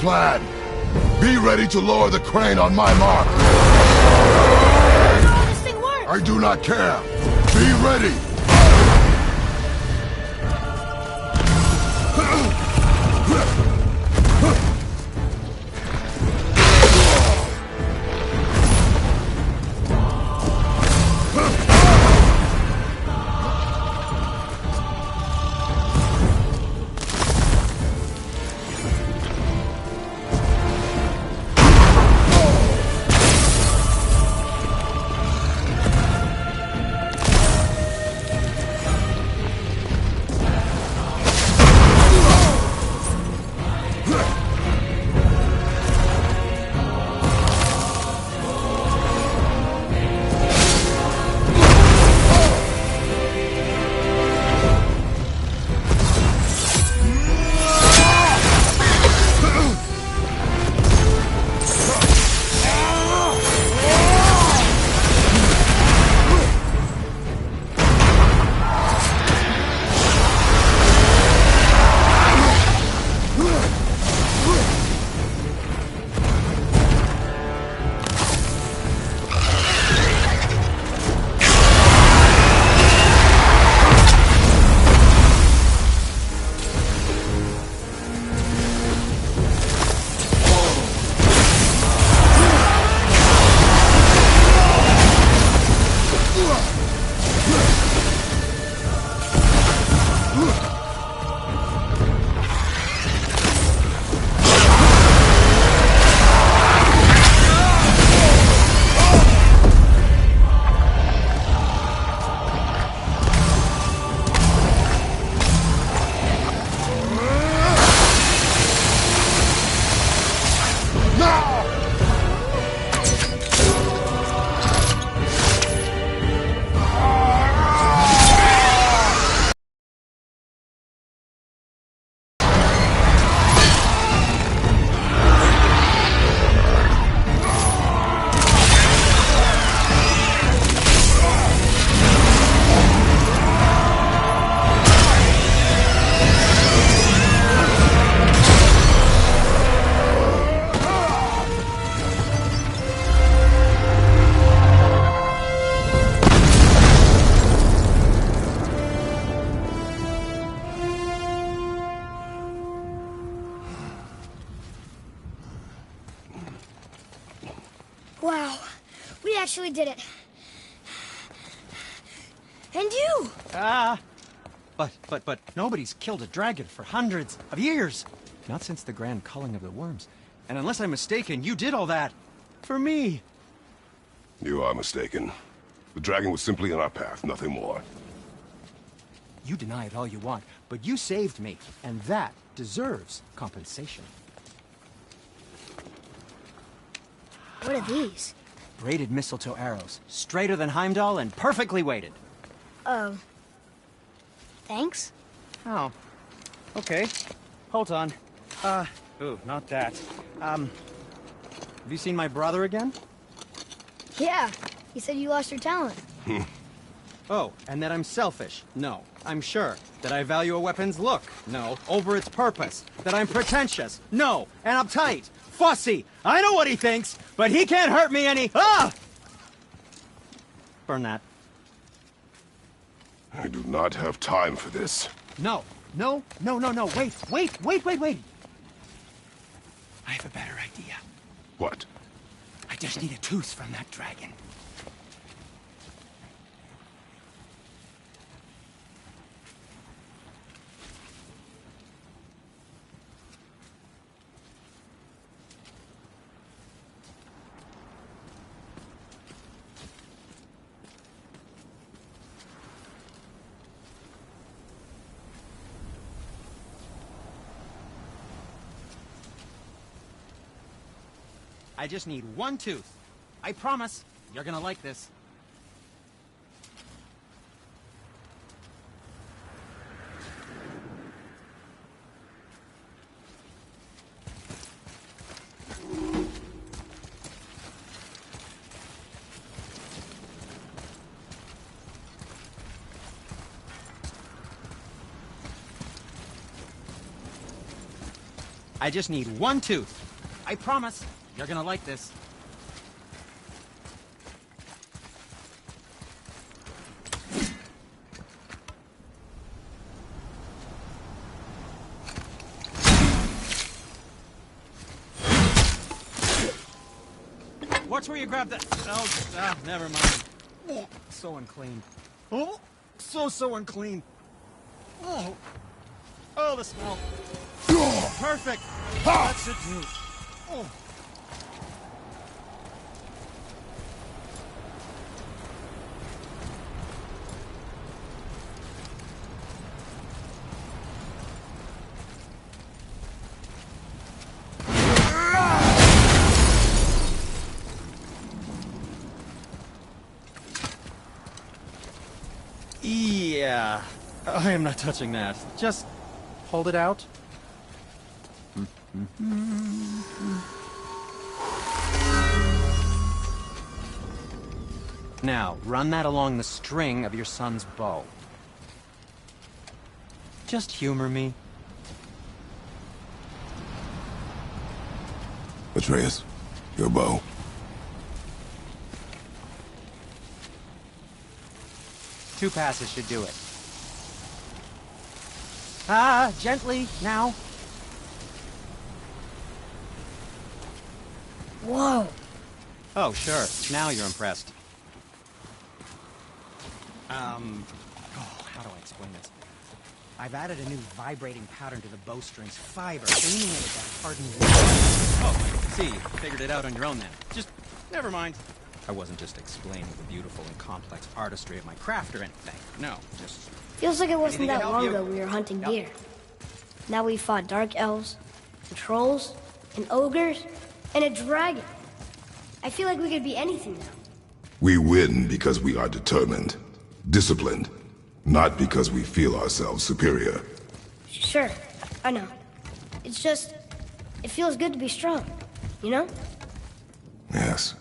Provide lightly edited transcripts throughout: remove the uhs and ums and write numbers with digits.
plan. Be ready to lower the crane on my mark. How this thing works? I do not care. Be ready. Wow, we actually did it. And you! But nobody's killed a dragon for hundreds of years. Not since the grand culling of the worms. And unless I'm mistaken, you did all that for me. You are mistaken. The dragon was simply in our path, nothing more. You deny it all you want, but you saved me, and that deserves compensation. What are these? Braided mistletoe arrows, straighter than Heimdall and perfectly weighted. Oh. Thanks? Oh. Okay. Hold on. Ooh, not that. Have you seen my brother again? Yeah, he said you lost your talent. Oh, and that I'm selfish? No, I'm sure. That I value a weapon's look? No, over its purpose. That I'm pretentious? No, and uptight. Fussy! I know what he thinks, but he can't hurt me any— Ah! Burn that. I do not have time for this. No. Wait. I have a better idea. What? I just need a tooth from that dragon. I just need one tooth. I promise, you're gonna like this. I just need one tooth. I promise. You're gonna like this. Watch where you grab that. Oh, never mind. Oh, so unclean. Oh, so unclean. Oh, the smell. Perfect. That should do. Oh. Yeah, I am not touching that. Just hold it out. Now, run that along the string of your son's bow. Just humor me. Atreus, your bow. Two passes should do it. Gently, now. Whoa. Oh, sure. Now you're impressed. How do I explain this? I've added a new vibrating pattern to the bowstring's fiber, aiming it at that hardened wall. Oh, see, you figured it out on your own then. Just, never mind. I wasn't just explaining the beautiful and complex artistry of my craft or anything. No, just... Feels like it wasn't Anything to that help long you? ago we were hunting Yep. deer. Now we fought dark elves, and trolls, and ogres, and a dragon. I feel like we could be anything now. We win because we are determined, disciplined, not because we feel ourselves superior. Sure, I know. It's just, it feels good to be strong, you know? Yes,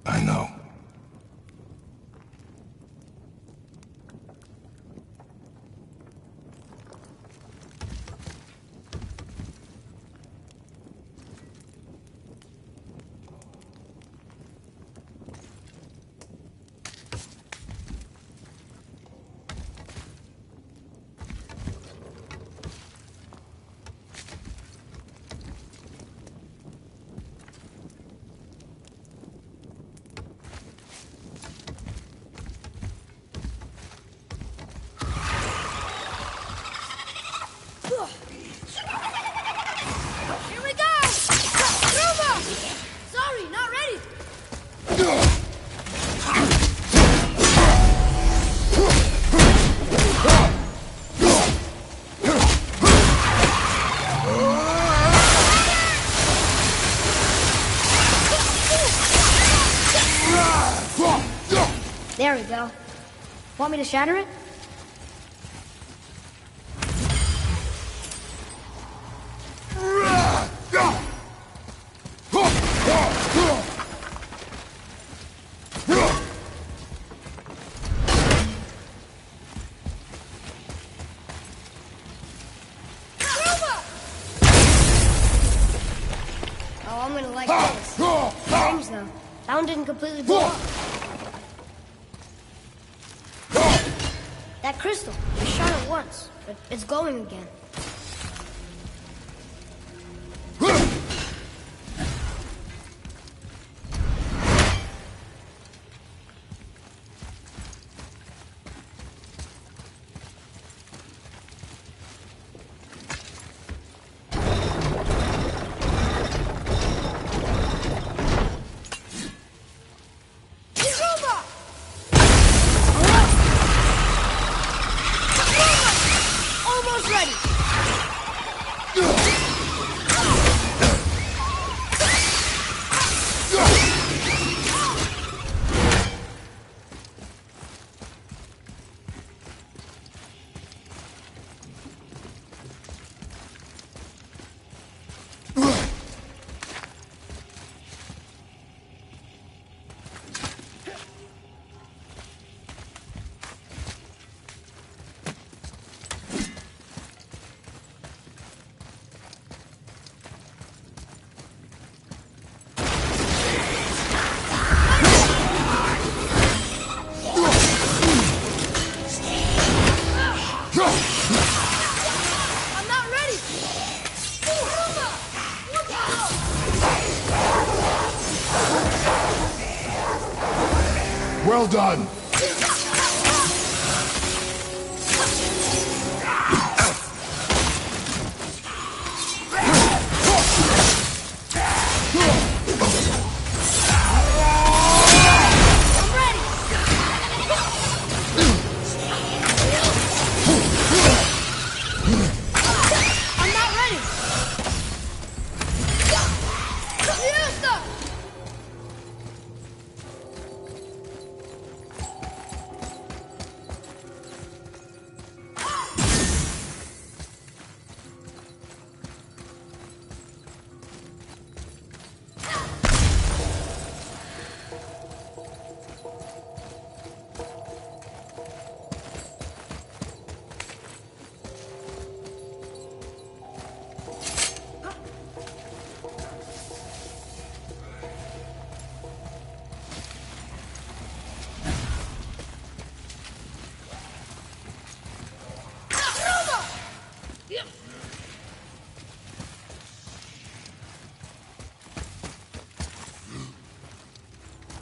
I know. Here we go! Ruma! Sorry, not ready. There we go. Want me to shatter it? Oh, I'm gonna like this. Strange though. That one didn't completely blow up. That crystal, I shot it once, but it's glowing again. Almost ready. Well done!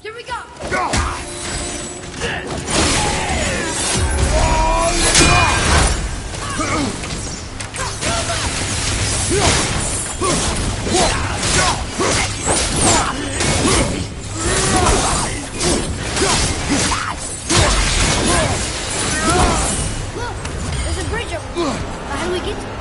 Here we go! Look! There's a bridge over there. How do we get to it?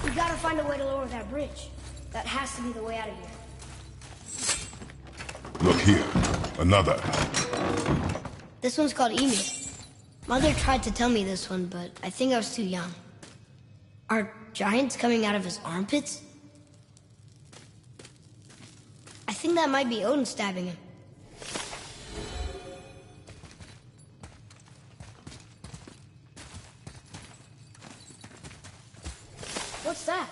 We gotta find a way to lower that bridge. That has to be the way out of here. Look here. Another. This one's called Emu. Mother tried to tell me this one, but I think I was too young. Are giants coming out of his armpits? I think that might be Odin stabbing him. What's that?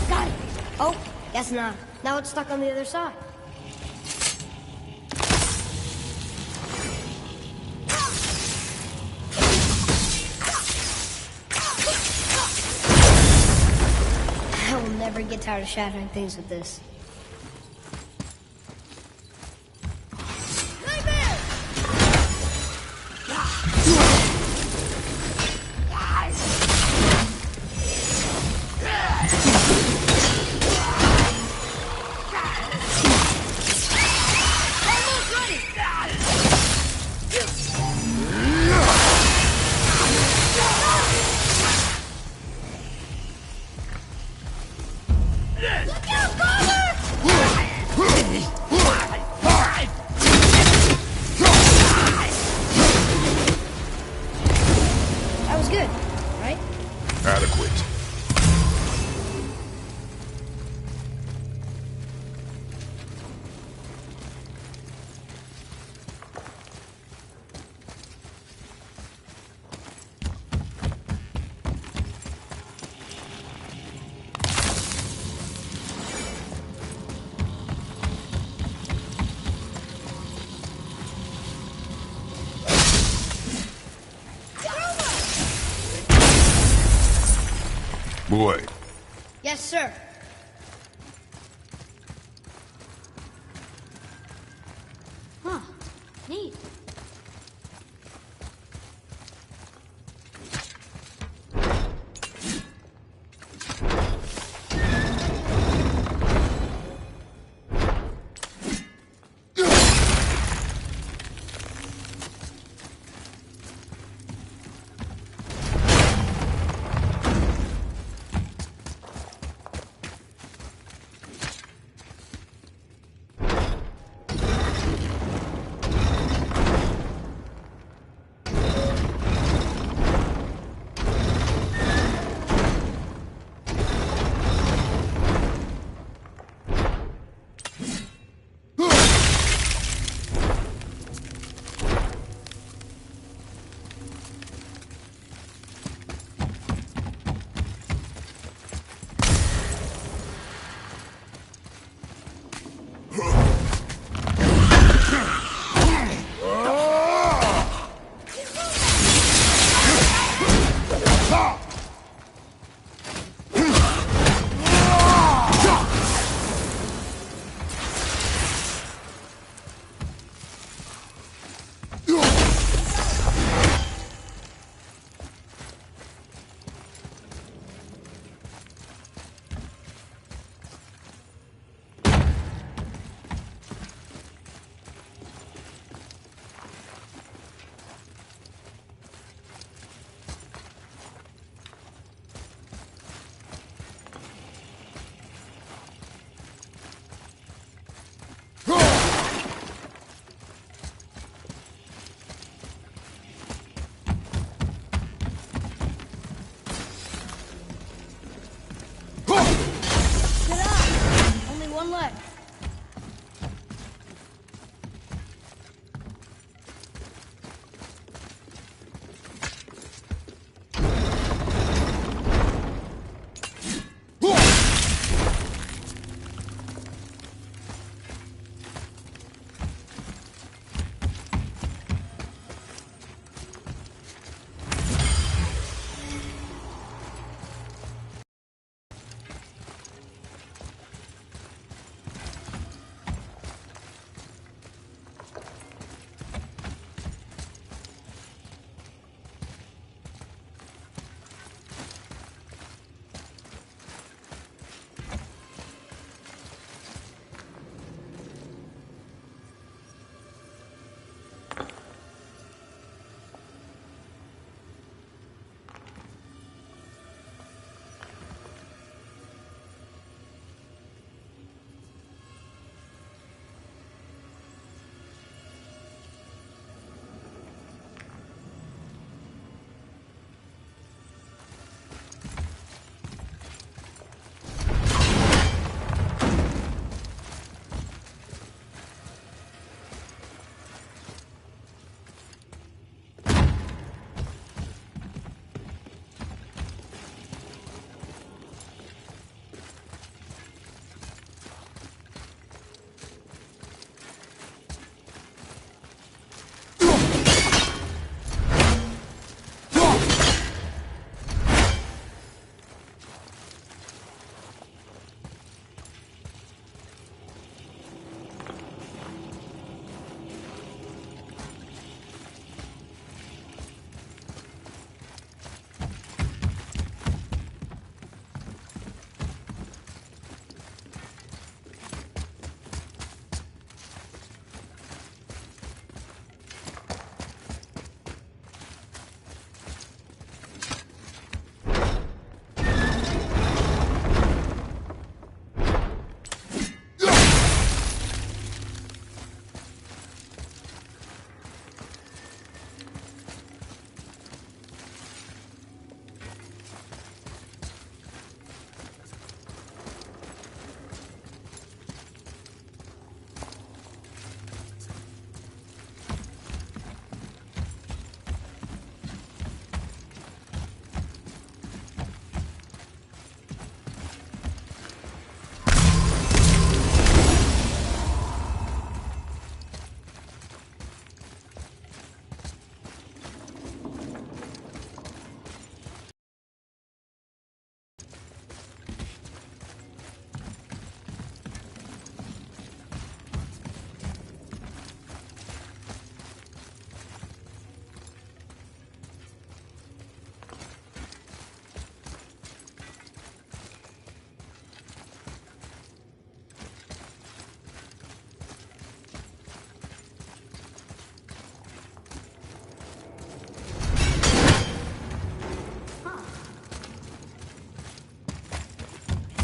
Got it! Oh, guess not. Now it's stuck on the other side. I will never get tired of shattering things with this. That was good, right? Adequate. Boy. Yes, sir. Huh. Neat. way.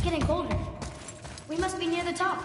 Getting colder. We must be near the top.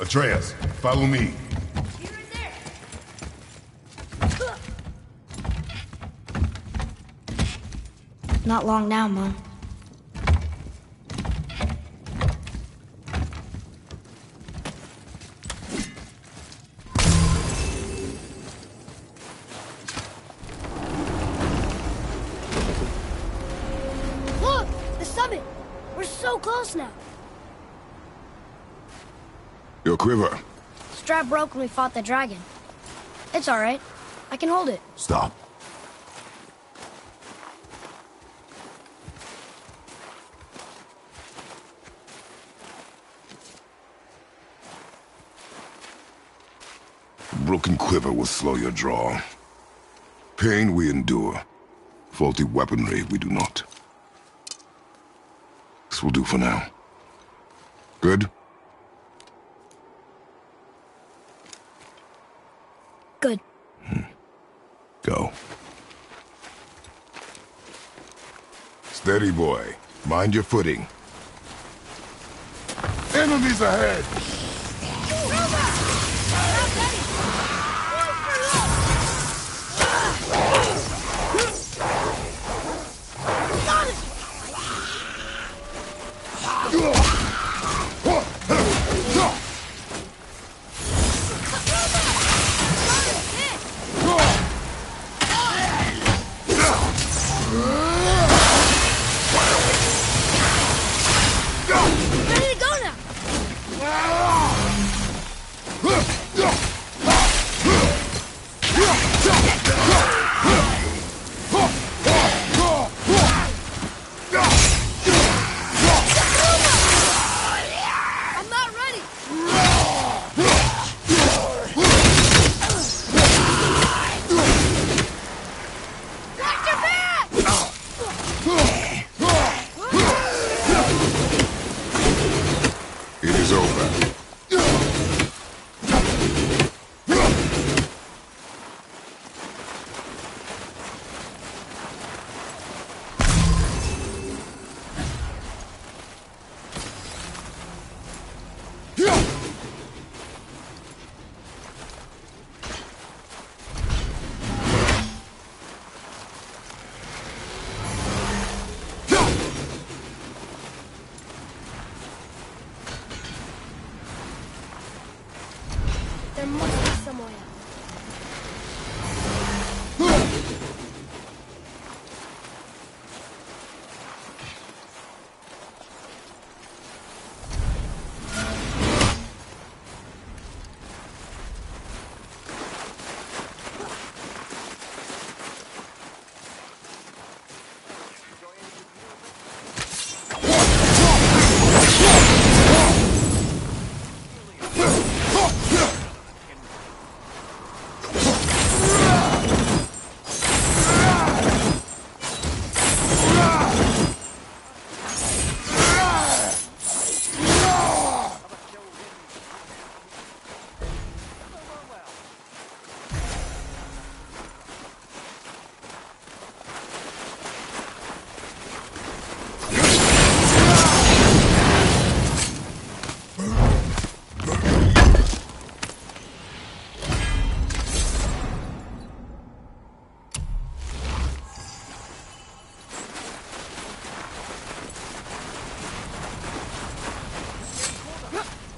Atreus, follow me. Be right there. Not long now, Mom. Look! The summit! We're so close now. Your quiver. Strap broke when we fought the dragon. It's all right. I can hold it. Stop. Broken quiver will slow your draw. Pain we endure. Faulty weaponry we do not. This will do for now. Good? Good. Go. Steady, boy. Mind your footing. Enemies ahead! Ready to go now! I'm not ready! Watch your back! It is over. There must be some way out.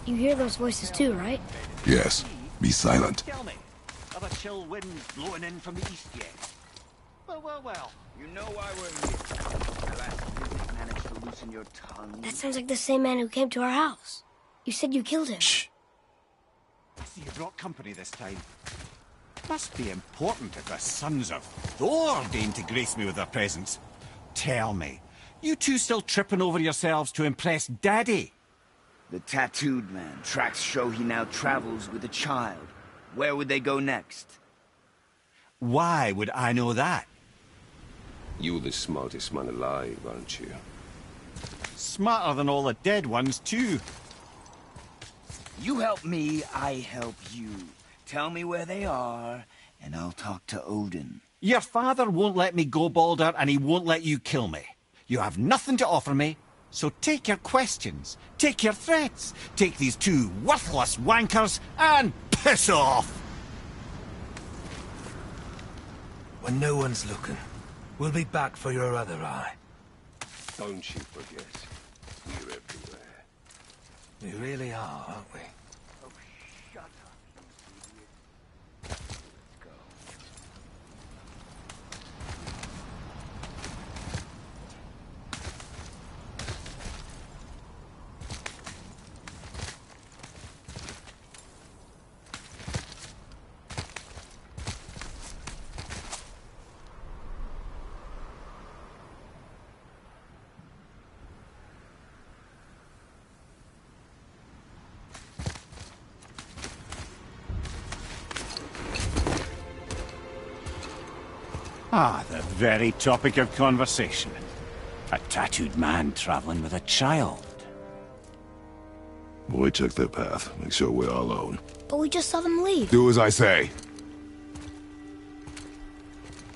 You hear those voices too, right? Yes. Be silent. Tell me, have a chill wind blowing in from the east yet? Well. You know why we're here. Your last visit managed to loosen your tongue. That sounds like the same man who came to our house. You said you killed him. Shh. I see you brought company this time. Must be important if the sons of Thor deign to grace me with their presence. Tell me, you two still tripping over yourselves to impress Daddy? The tattooed man. Tracks show he now travels with a child. Where would they go next? Why would I know that? You're the smartest man alive, aren't you? Smarter than all the dead ones, too. You help me, I help you. Tell me where they are, and I'll talk to Odin. Your father won't let me go, Balder, and he won't let you kill me. You have nothing to offer me, So take your questions, take your threats, take these two worthless wankers, and piss off! When no one's looking, we'll be back for your other eye. Don't you forget, we're everywhere. We really are, aren't we? Oh, shut up, you idiot. Let's go. Ah, the very topic of conversation. A tattooed man traveling with a child. Boy, check their path. Make sure we're all alone. But we just saw them leave. Do as I say.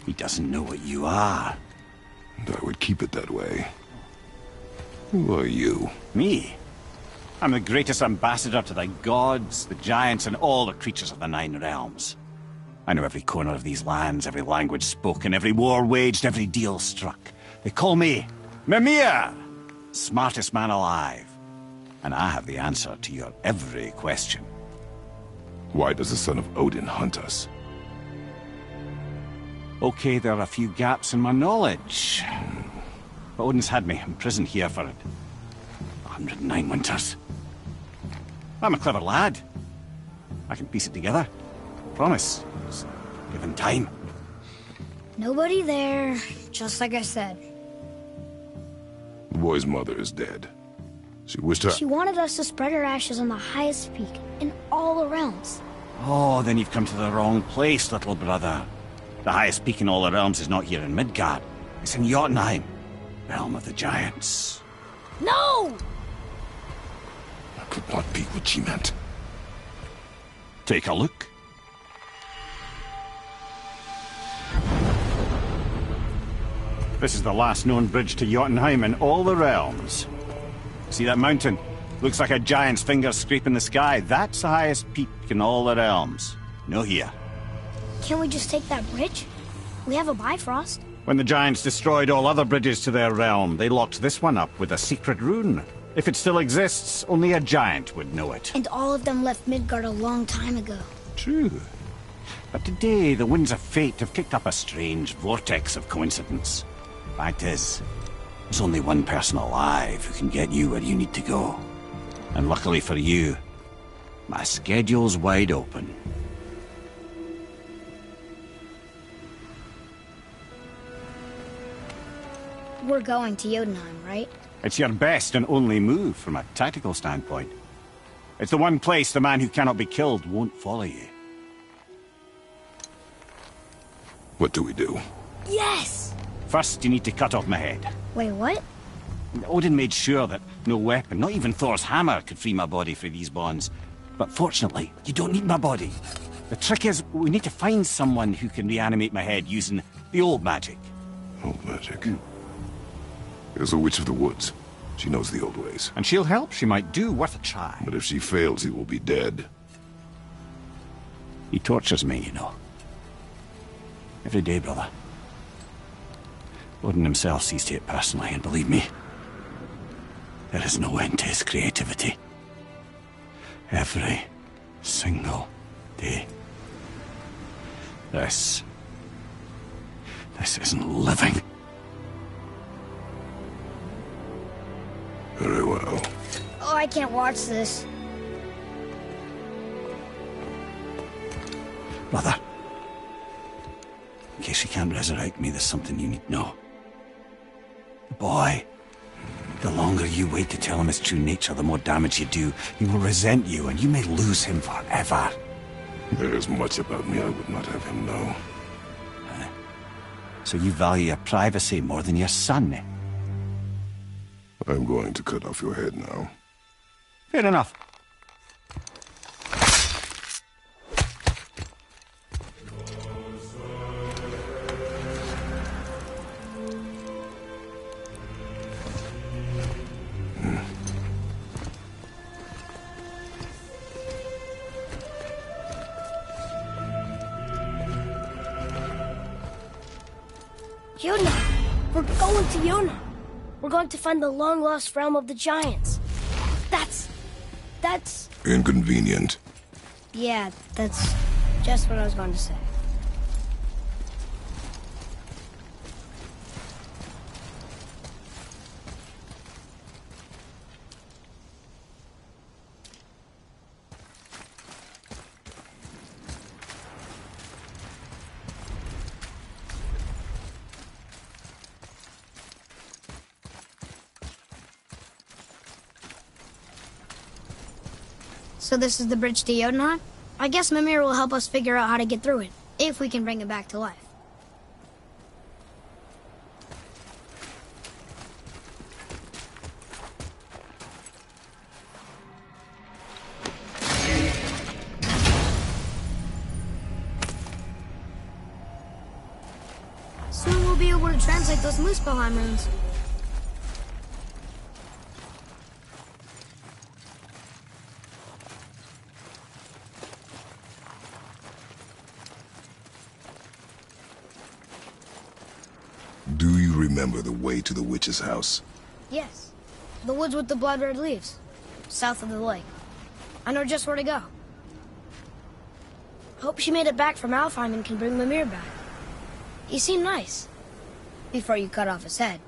He doesn't know what you are. And I would keep it that way. Who are you? Me? I'm the greatest ambassador to the gods, the giants, and all the creatures of the Nine Realms. I know every corner of these lands, every language spoken, every war waged, every deal struck. They call me Mimir, smartest man alive. And I have the answer to your every question. Why does the son of Odin hunt us? Okay, there are a few gaps in my knowledge. But Odin's had me imprisoned here for 109 winters. I'm a clever lad. I can piece it together. Promise. Just given time. Nobody there, just like I said. The boy's mother is dead. She wished her... She wanted us to spread her ashes on the highest peak in all the realms. Oh, then you've come to the wrong place, little brother. The highest peak in all the realms is not here in Midgard. It's in Jotunheim, realm of the giants. No! That could not be what she meant. Take a look. This is the last known bridge to Jotunheim in all the realms. See that mountain? Looks like a giant's finger scraping the sky. That's the highest peak in all the realms. No here. Can't we just take that bridge? We have a Bifrost. When the giants destroyed all other bridges to their realm, they locked this one up with a secret rune. If it still exists, only a giant would know it. And all of them left Midgard a long time ago. True. But today, the winds of fate have kicked up a strange vortex of coincidence. Fact is, there's only one person alive who can get you where you need to go. And luckily for you, my schedule's wide open. We're going to Jotunheim, right? It's your best and only move from a tactical standpoint. It's the one place the man who cannot be killed won't follow you. What do we do? Yes! First, you need to cut off my head. Wait, what? Odin made sure that no weapon, not even Thor's hammer, could free my body from these bonds. But fortunately, you don't need my body. The trick is, we need to find someone who can reanimate my head using the old magic. Old magic. There's a witch of the woods. She knows the old ways. And she'll help. She might do worth a try. But if she fails, he will be dead. He tortures me, you know. Every day, brother. Odin himself sees to it personally, and believe me, there is no end to his creativity. Every single day. This isn't living. Very well. Oh, I can't watch this. Brother, in case you can't resurrect me, there's something you need to know. The boy, the longer you wait to tell him his true nature, the more damage you do. He will resent you, and you may lose him forever. There is much about me I would not have him know. So you value your privacy more than your son, eh? I'm going to cut off your head now. Fair enough. Yona! We're going to Yona! We're going to find the long-lost realm of the giants. That's... Inconvenient. Yeah, that's just what I was going to say. So this is the bridge to Jotunheim? I guess Mimir will help us figure out how to get through it, if we can bring it back to life. Soon we'll be able to translate those Muspelheim runes. Do you remember the way to the witch's house? Yes. The woods with the blood-red leaves. South of the lake. I know just where to go. Hope she made it back from Alfheim and can bring Mimir back. He seemed nice. Before you cut off his head.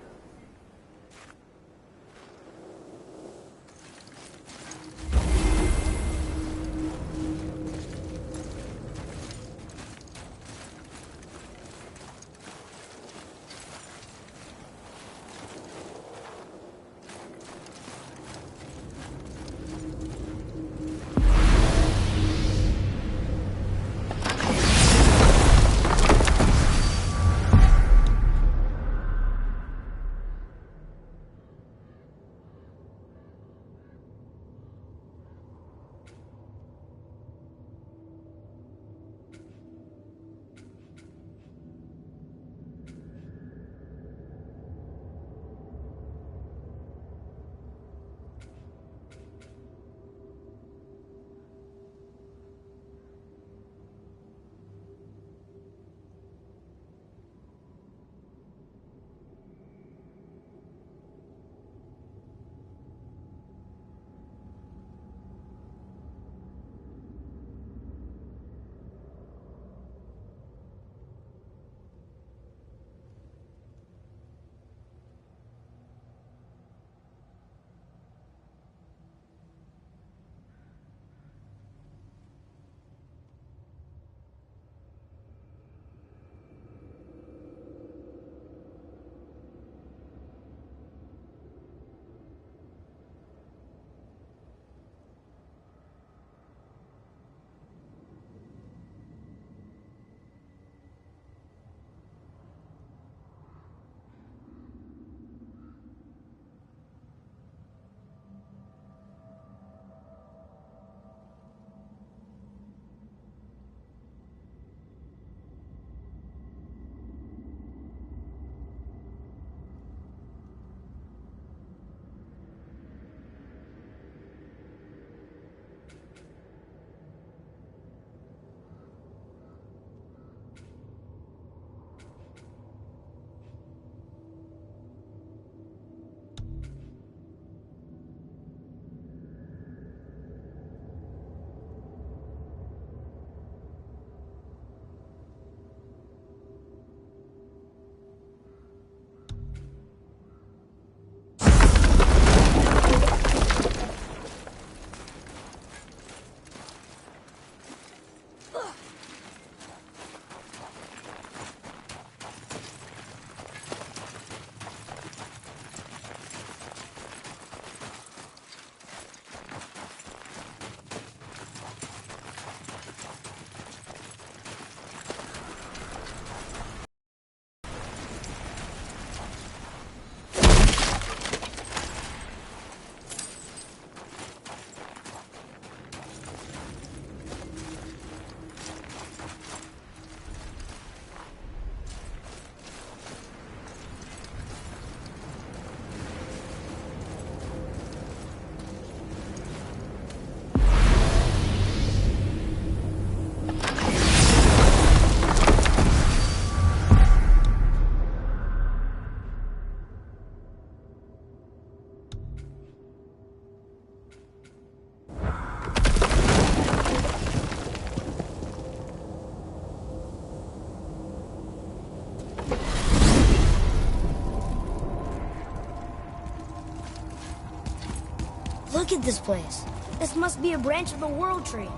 Look at this place. This must be a branch of the World Tree.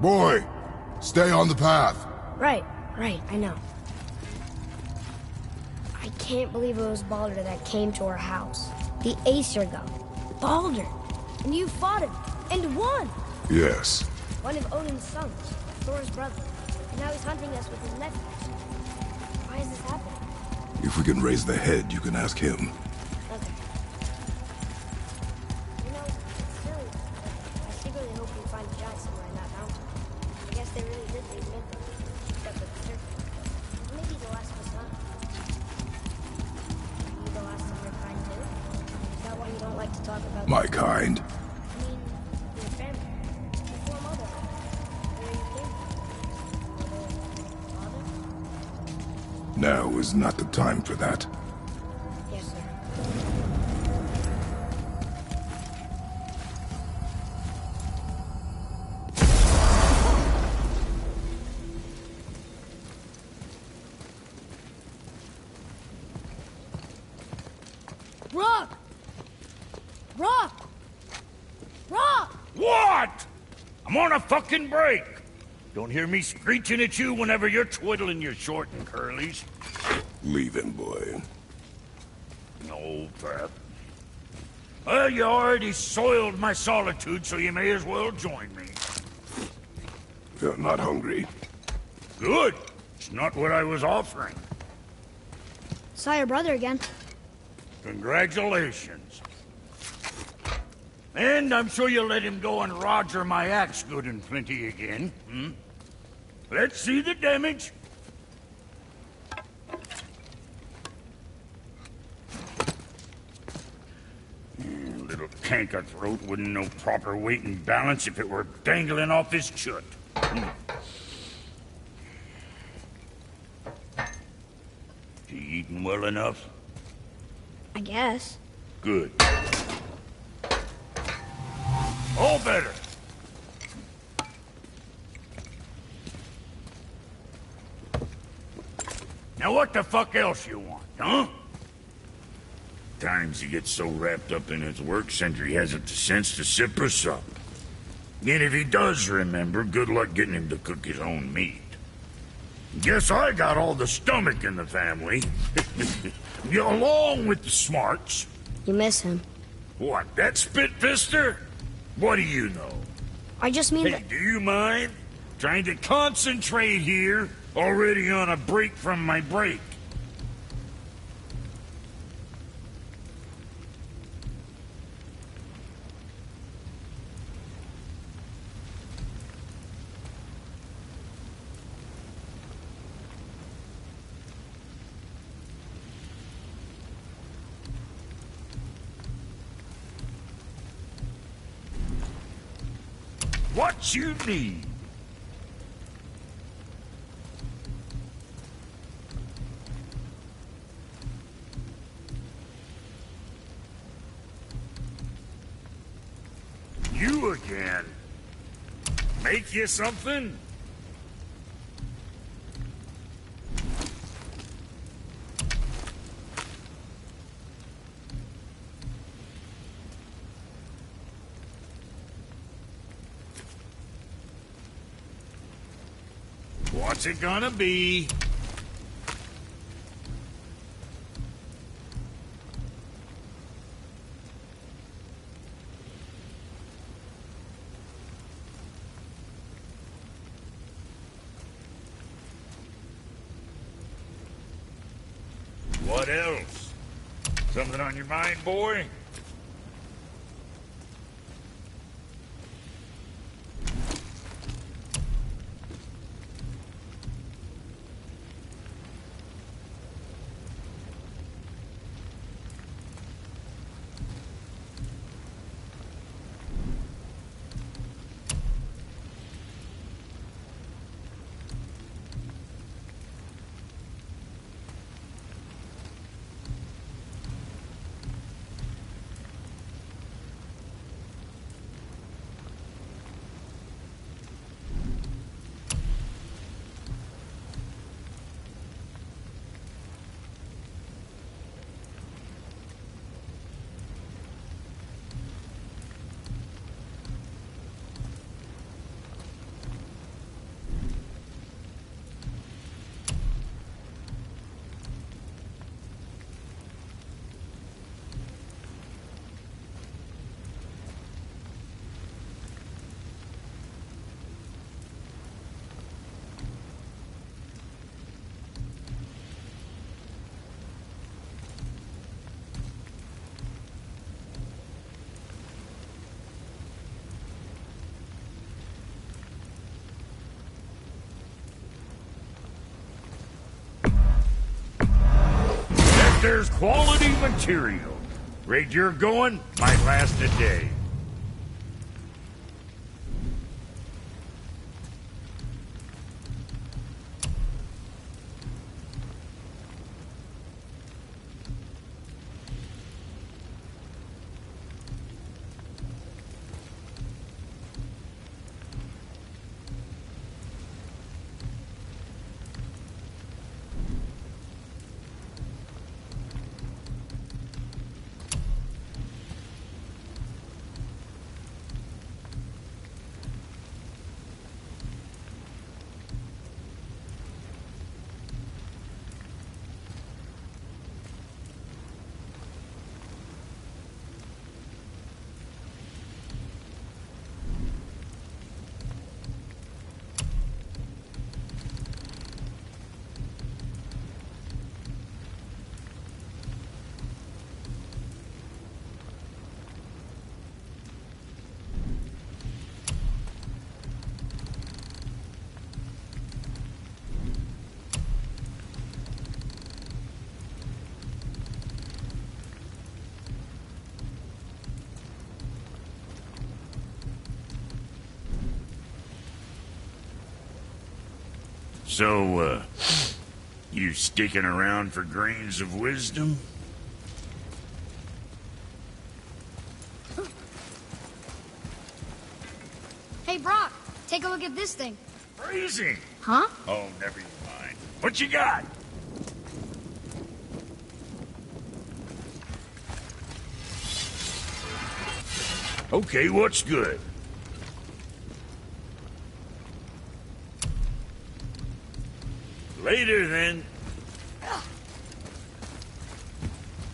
Boy, stay on the path. Right, I know. I can't believe it was Baldur that came to our house. The Aesir god. Baldur! And you fought him, and won! Yes. One of Odin's sons, Thor's brother. And now he's hunting us with his nephews. Why is this happening? If we can raise the head, you can ask him. Okay. You know, it's silly, but I secretly hope we find a giant somewhere in that mountain. I guess they really did leave Midgard, except for the serpent. Maybe the last was not. Are you the last of your kind too? Is that why you don't like to talk about My kind. I mean, your family. Your foremothers. Where you came from. Mother? Father? Now is not the time for that. Yes, sir. Rock! Rock! Rock! What? I'm on a fucking break. Don't hear me screeching at you whenever you're twiddling your short and curlies. Leave him, boy. No, Pep. Well, you already soiled my solitude, so you may as well join me. You're not hungry. Good. It's not what I was offering. Saw your brother again. Congratulations. And I'm sure you'll let him go and Roger my axe good and plenty again, hmm? Let's see the damage. Little canker throat wouldn't know proper weight and balance if it were dangling off his chut. You eating well enough? I guess. Good. All better. Now what the fuck else you want, huh? Times he gets so wrapped up in his work, Sentry hasn't the sense to sip us up. And if he does remember, good luck getting him to cook his own meat. Guess I got all the stomach in the family. Along with the smarts. You miss him. What, that spit-fister? What do you know? I just mean Hey, that... do you mind? Trying to concentrate here, already on a break from my break. What you need? You again? Make you something? What's it gonna be? What else? Something on your mind, boy? there's quality material. Rate you're going might last a day. So, you sticking around for grains of wisdom? Hey, Brock, take a look at this thing. Freezing! Huh? Oh, never mind. What you got? Okay, what's good? Later, then.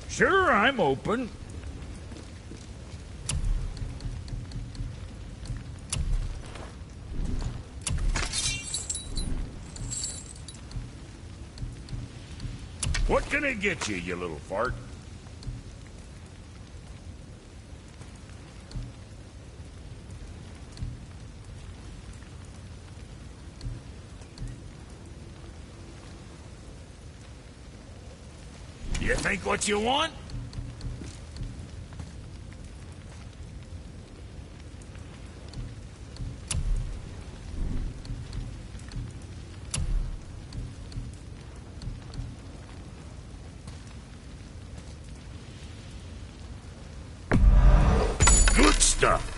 Sure, I'm open. What can I get you, you little fart? You think what you want? Good stuff.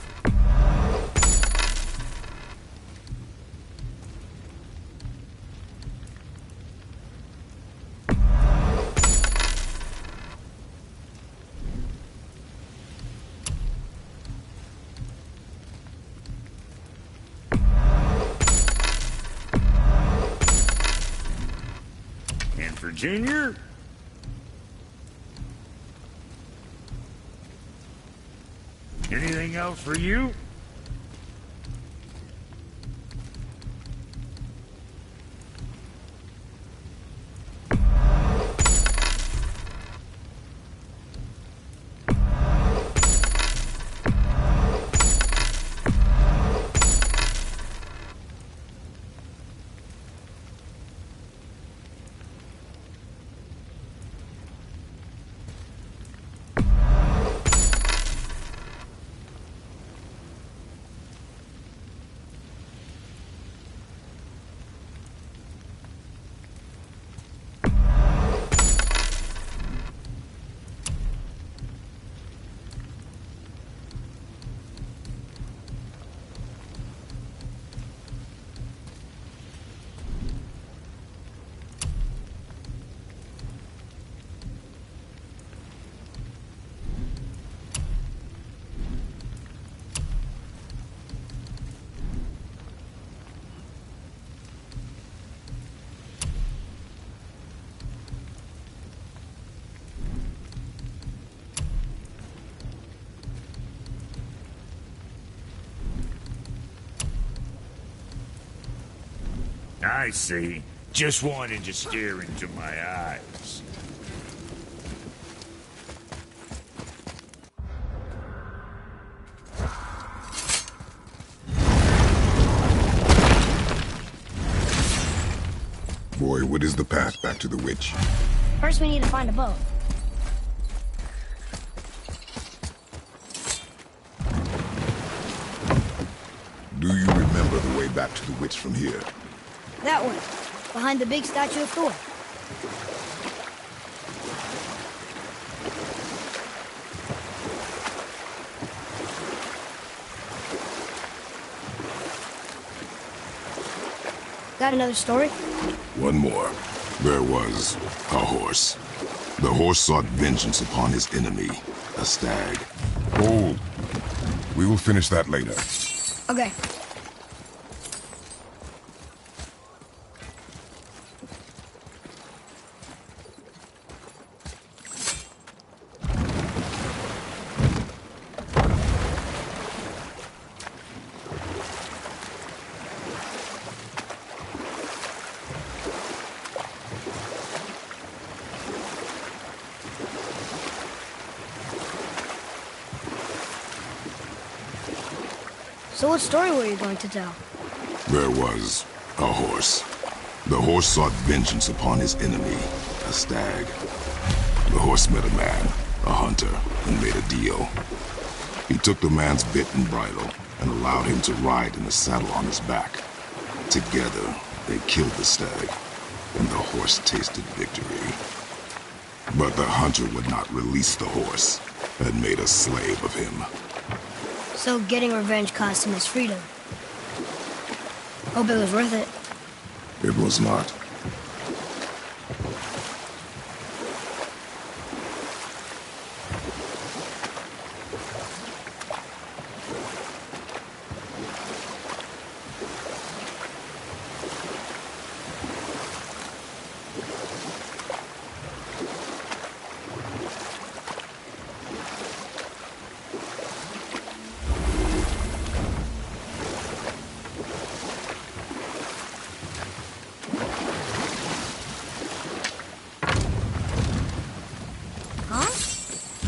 And for Junior? Anything else for you? I see. Just wanted to stare into my eyes. Boy, what is the path back to the witch? First, we need to find a boat. to the witch from here? That one, behind the big statue of Thor. Got another story? One more. There was a horse. The horse sought vengeance upon his enemy, a stag. Oh, we will finish that later. Okay. So what story were you going to tell? There was a horse. The horse sought vengeance upon his enemy, a stag. The horse met a man, a hunter, and made a deal. He took the man's bit and bridle and allowed him to ride in the saddle on his back. Together, they killed the stag, and the horse tasted victory. But the hunter would not release the horse and made a slave of him. So getting revenge cost him his freedom. Hope it was worth it. It was not.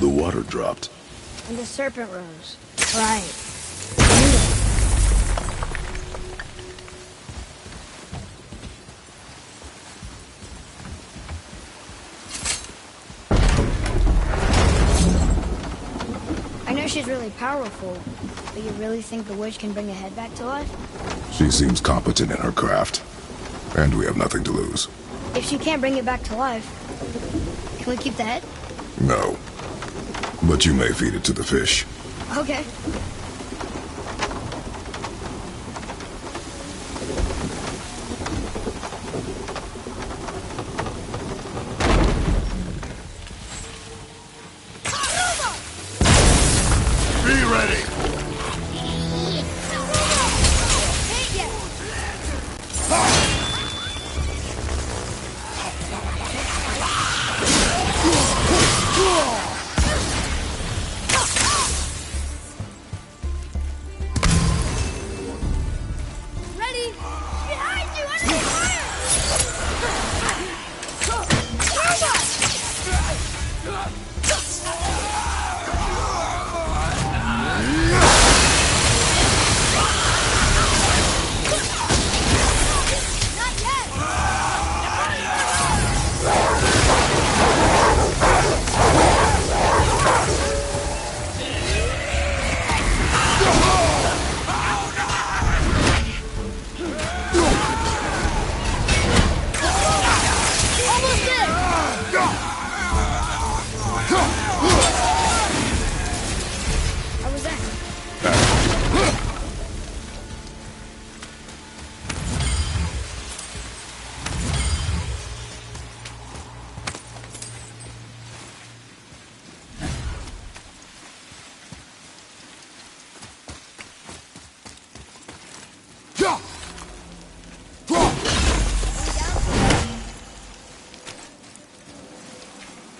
The water dropped. And the serpent rose. Right. I know she's really powerful, but you really think the witch can bring a head back to life? She seems competent in her craft, and we have nothing to lose. If she can't bring it back to life, can we keep the head? No. But you may feed it to the fish. Okay. Be ready! Ready? Behind you! Enemy fire! Not yet! Almost there! How was that?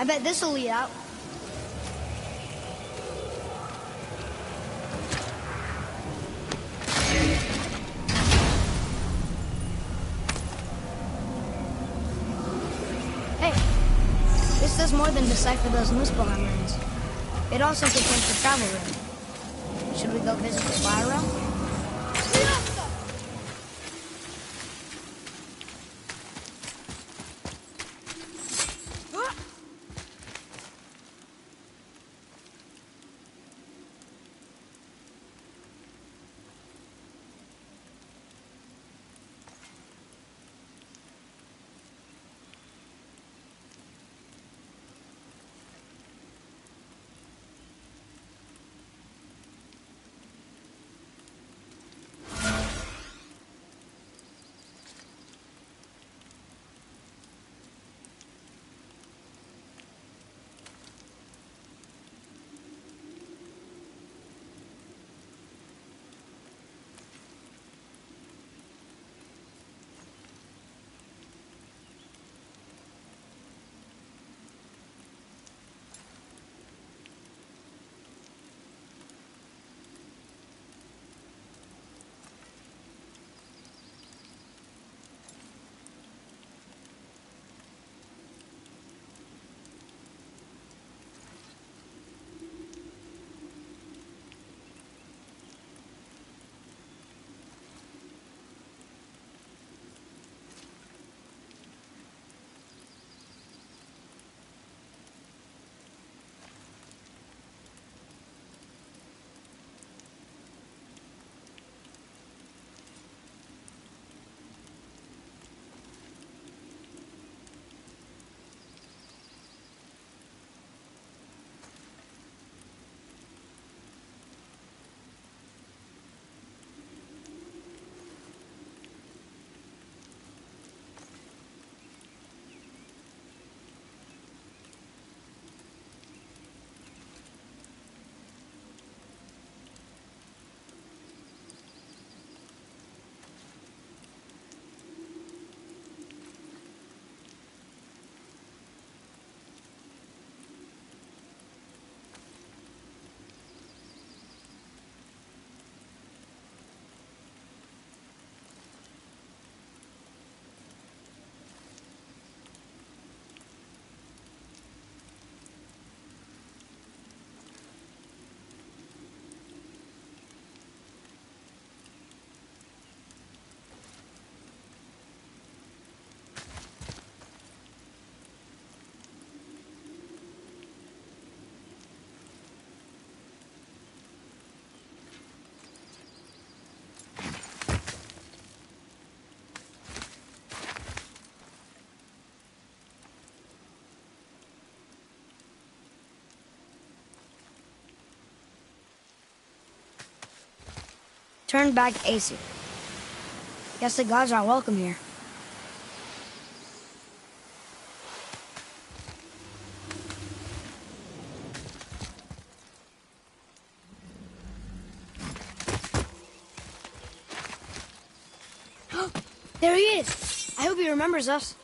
I bet this'll lead out. Hey, this does more than decipher those Muspelheim runes. It also contains the travel rune. Should we go visit the fire realm? turned back AC. Guess the gods aren't welcome here. There he is! I hope he remembers us.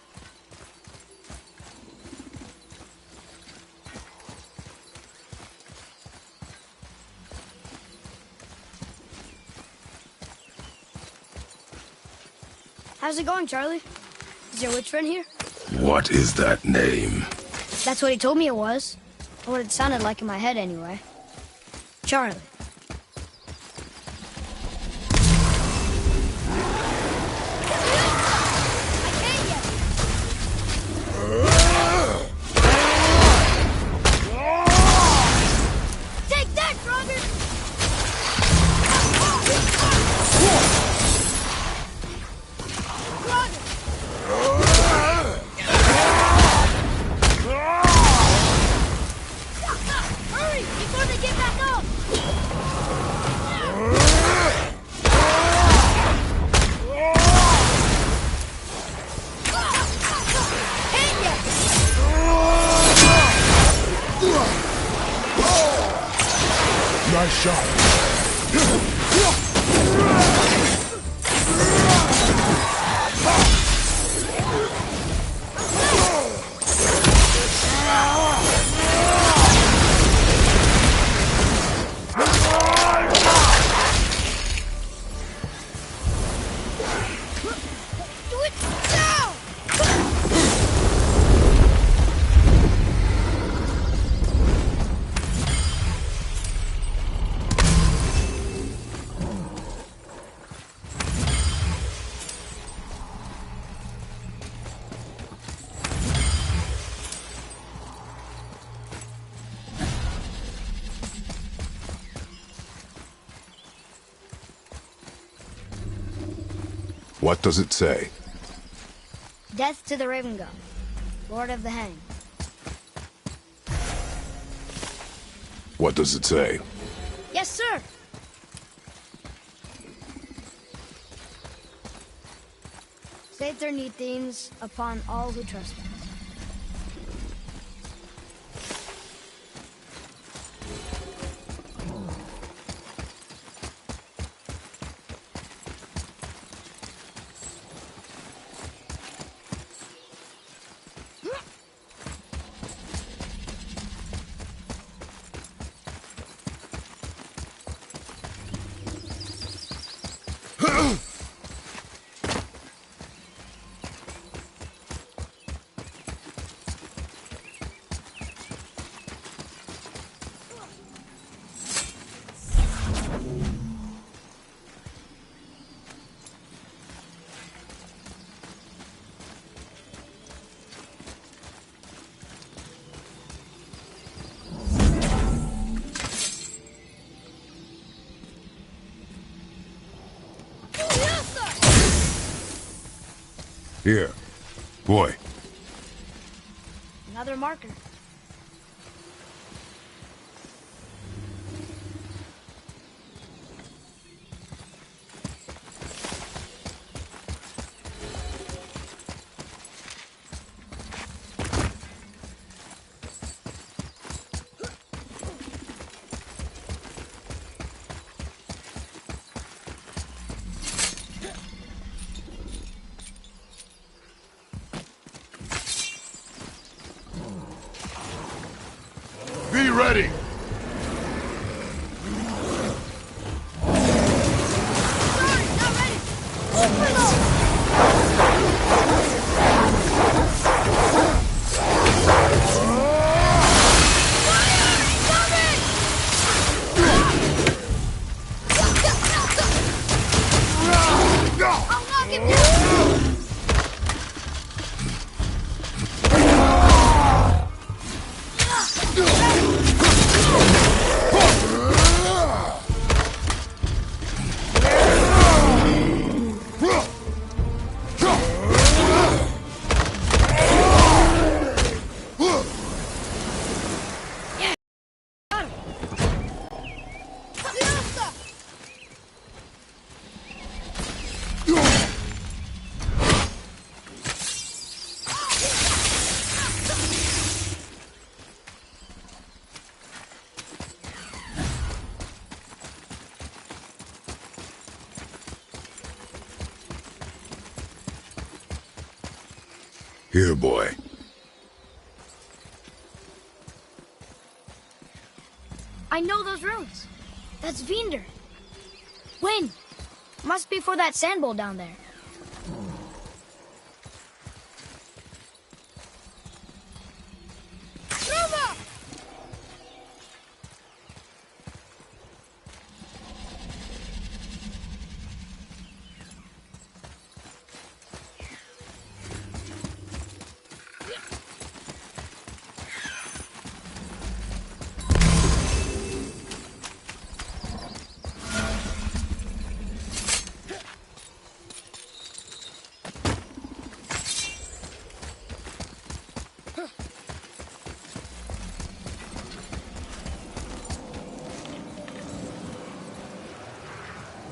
How's it going, Charlie? Is your witch friend here? What is that name? That's what he told me it was. Or what it sounded like in my head, anyway. Charlie. Take that, brother! Hurry, before they get back up! Hit ya! Nice shot. Do it now! What does it say? Death to the Raven God, Lord of the Hang. What does it say? Yes, sir! Save their neat things upon all who trespass. Here. Boy. Another marker. Be ready! Sorry, not ready! Overload! I'll knock him down! Here, boy. I know those rooms. That's Vinder. Wind. Must be for that sand bowl down there.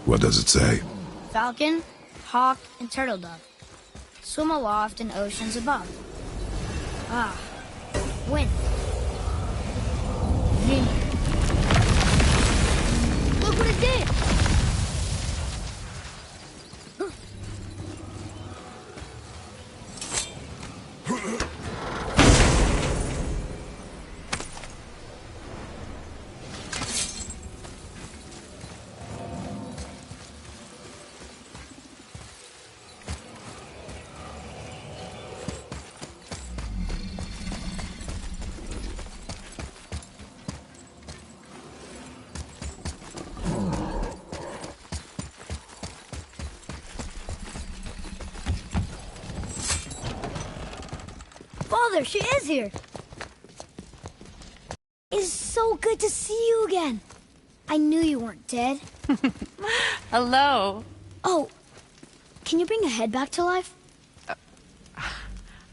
What does it say? Falcon, hawk, and turtle dove. Swim aloft in oceans above. Ah, wind. Vinder. Look what it did! Father, she is here. It's so good to see you again. I knew you weren't dead. Hello. Oh, can you bring a head back to life?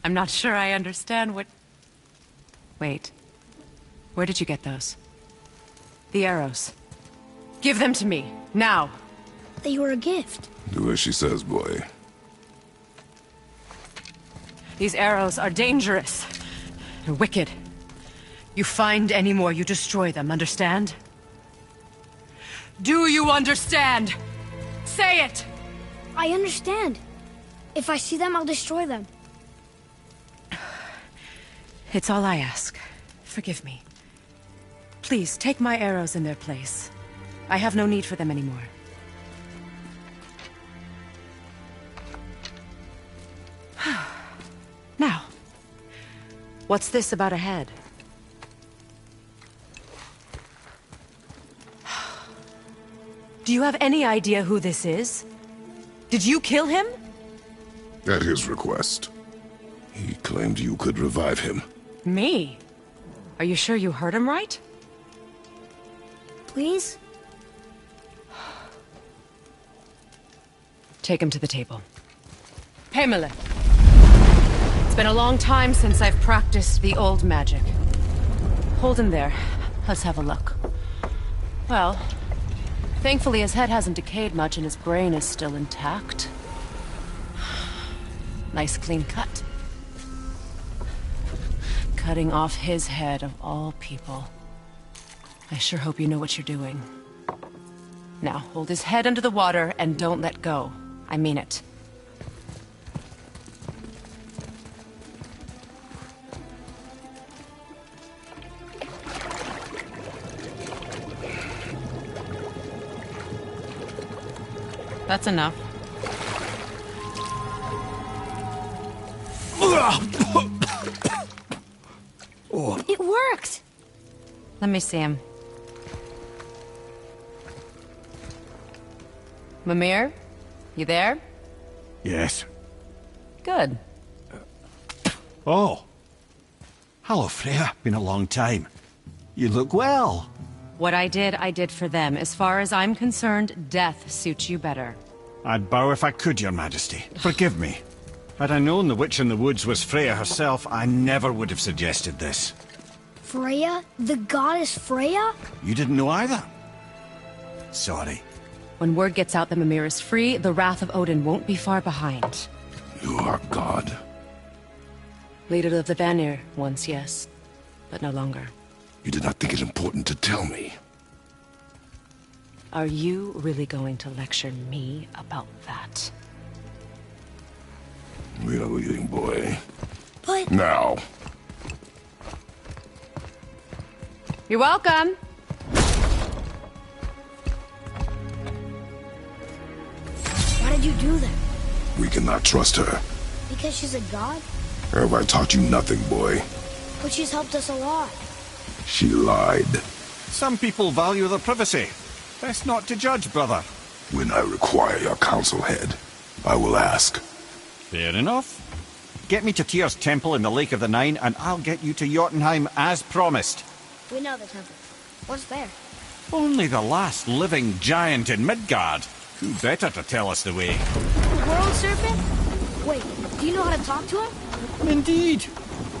I'm not sure I understand what... Wait. Where did you get those? The arrows. Give them to me, now. They were a gift. Do as she says, boy. These arrows are dangerous and wicked. You find any more, you destroy them, understand? Do you understand? Say it! I understand. If I see them, I'll destroy them. It's all I ask. Forgive me. Please, take my arrows in their place. I have no need for them anymore. Now, what's this about a head? Do you have any idea who this is? Did you kill him? At his request. He claimed you could revive him. Me? Are you sure you heard him right? Please? Take him to the table. Hey, Malik. It's been a long time since I've practiced the old magic. Hold him there. Let's have a look. Well, thankfully his head hasn't decayed much and his brain is still intact. Nice clean cut. Cutting off his head of all people. I sure hope you know what you're doing. Now, hold his head under the water and don't let go. I mean it. That's enough. It worked! Let me see him. Mimir? You there? Yes. Good. Oh. Hello, Freya. Been a long time. You look well. What I did for them. As far as I'm concerned, death suits you better. I'd bow if I could, Your Majesty. Forgive me. Had I known the witch in the woods was Freya herself, I never would have suggested this. Freya? The goddess Freya? You didn't know either? Sorry. When word gets out that Mimir is free, the wrath of Odin won't be far behind. You are God. Leader of the Vanir, once, yes. But no longer. You did not think it important to tell me. Are you really going to lecture me about that? We are leaving, boy. But... Now. You're welcome. Why did you do that? We cannot trust her. Because she's a god? Have I taught you nothing, boy? But she's helped us a lot. She lied. Some people value their privacy. Best not to judge, brother. When I require your council head, I will ask. Fair enough. Get me to Tyr's temple in the Lake of the Nine, and I'll get you to Jotunheim as promised. We know the temple. What's there? Only the last living giant in Midgard. Who better to tell us the way? The world serpent? Wait, do you know how to talk to him? Indeed.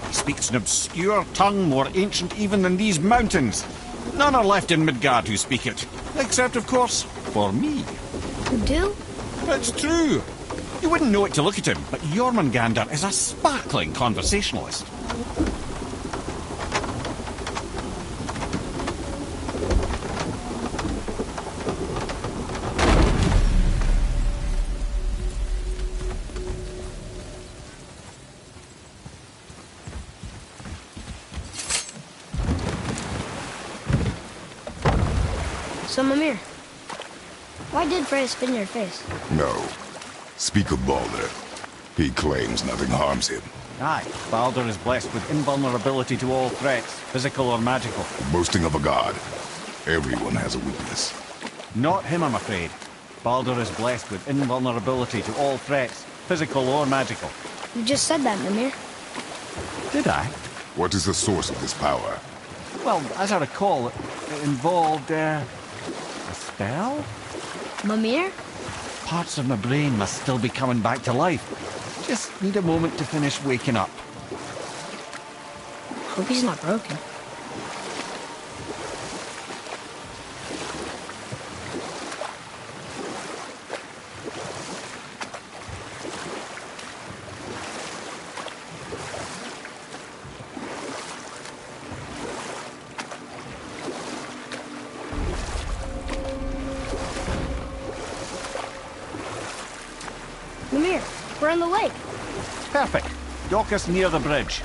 He speaks an obscure tongue more ancient even than these mountains. None are left in Midgard who speak it. Except, of course, for me. You do? It's true. You wouldn't know it to look at him, but Jormungandr is a sparkling conversationalist. So, Mimir, why did Freya spit in your face? No. Speak of Baldur. He claims nothing harms him. Aye, Baldur is blessed with invulnerability to all threats, physical or magical. Boasting of a god. Everyone has a weakness. Not him, I'm afraid. Baldur is blessed with invulnerability to all threats, physical or magical. You just said that, Mimir. Did I? What is the source of this power? Well, as I recall, it involved, a spell? Mimir? Parts of my brain must still be coming back to life. Just need a moment to finish waking up. Hope he's not broken. Mimir, we're on the lake. Perfect. Dock us near the bridge.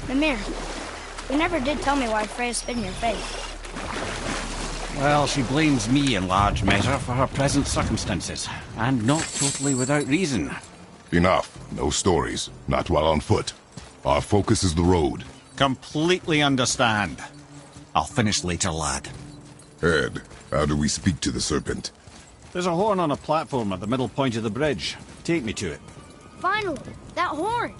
Mimir, you never did tell me why Freya spit in your face. Well, she blames me in large measure for her present circumstances, and not totally without reason. Enough. No stories. Not while on foot. Our focus is the road. Completely understand. I'll finish later, lad. Ed, how do we speak to the serpent? There's a horn on a platform at the middle point of the bridge. Take me to it. Finally, that horn.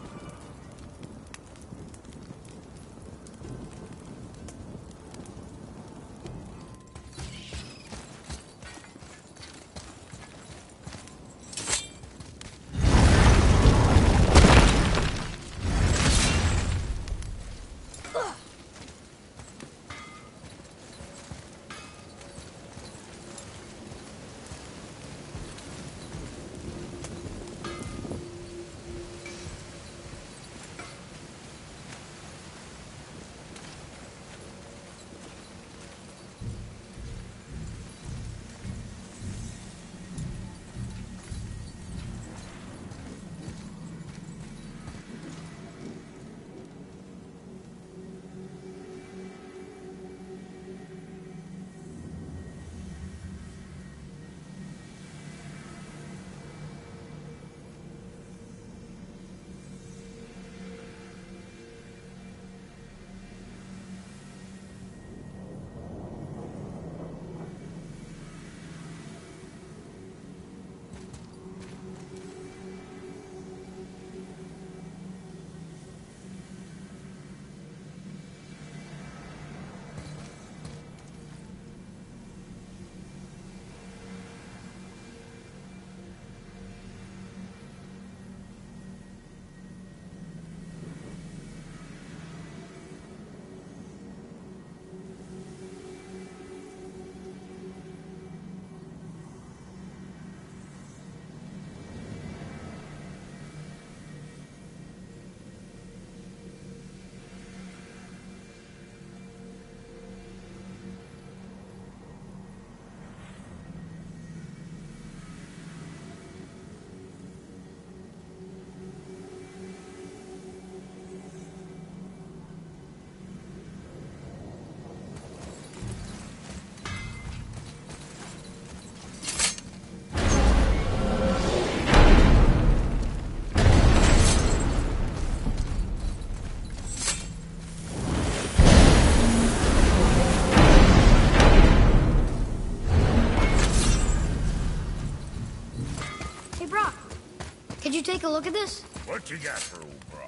a look at this? What you got for old bro?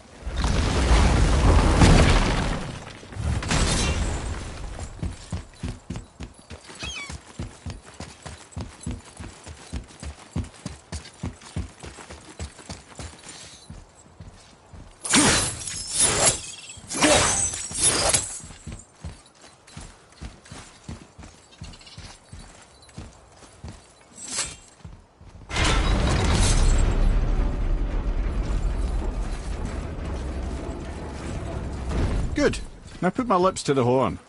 Good. Now put my lips to the horn.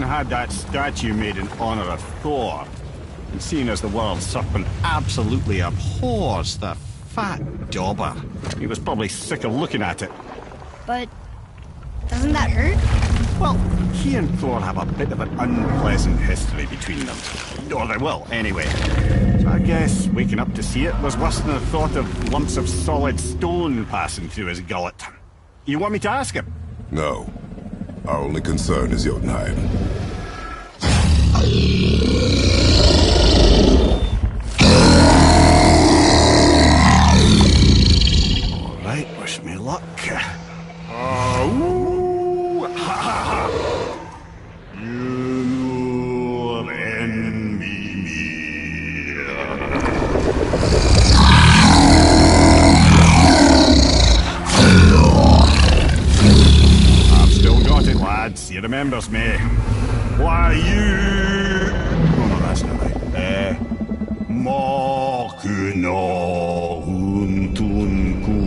Had that statue made in honor of Thor, and seeing as the world serpent absolutely abhors the fat dauber, he was probably sick of looking at it. But doesn't that hurt? Well, he and Thor have a bit of an unpleasant history between them. Or they will, anyway. So I guess waking up to see it was worse than the thought of lumps of solid stone passing through his gullet. You want me to ask him? No. Our only concern is Jotunheim. All right, wish me luck. You envy me. I've still got it, lads. He remembers me. Why you? Oh no, that's not right. Makuna huntunkun.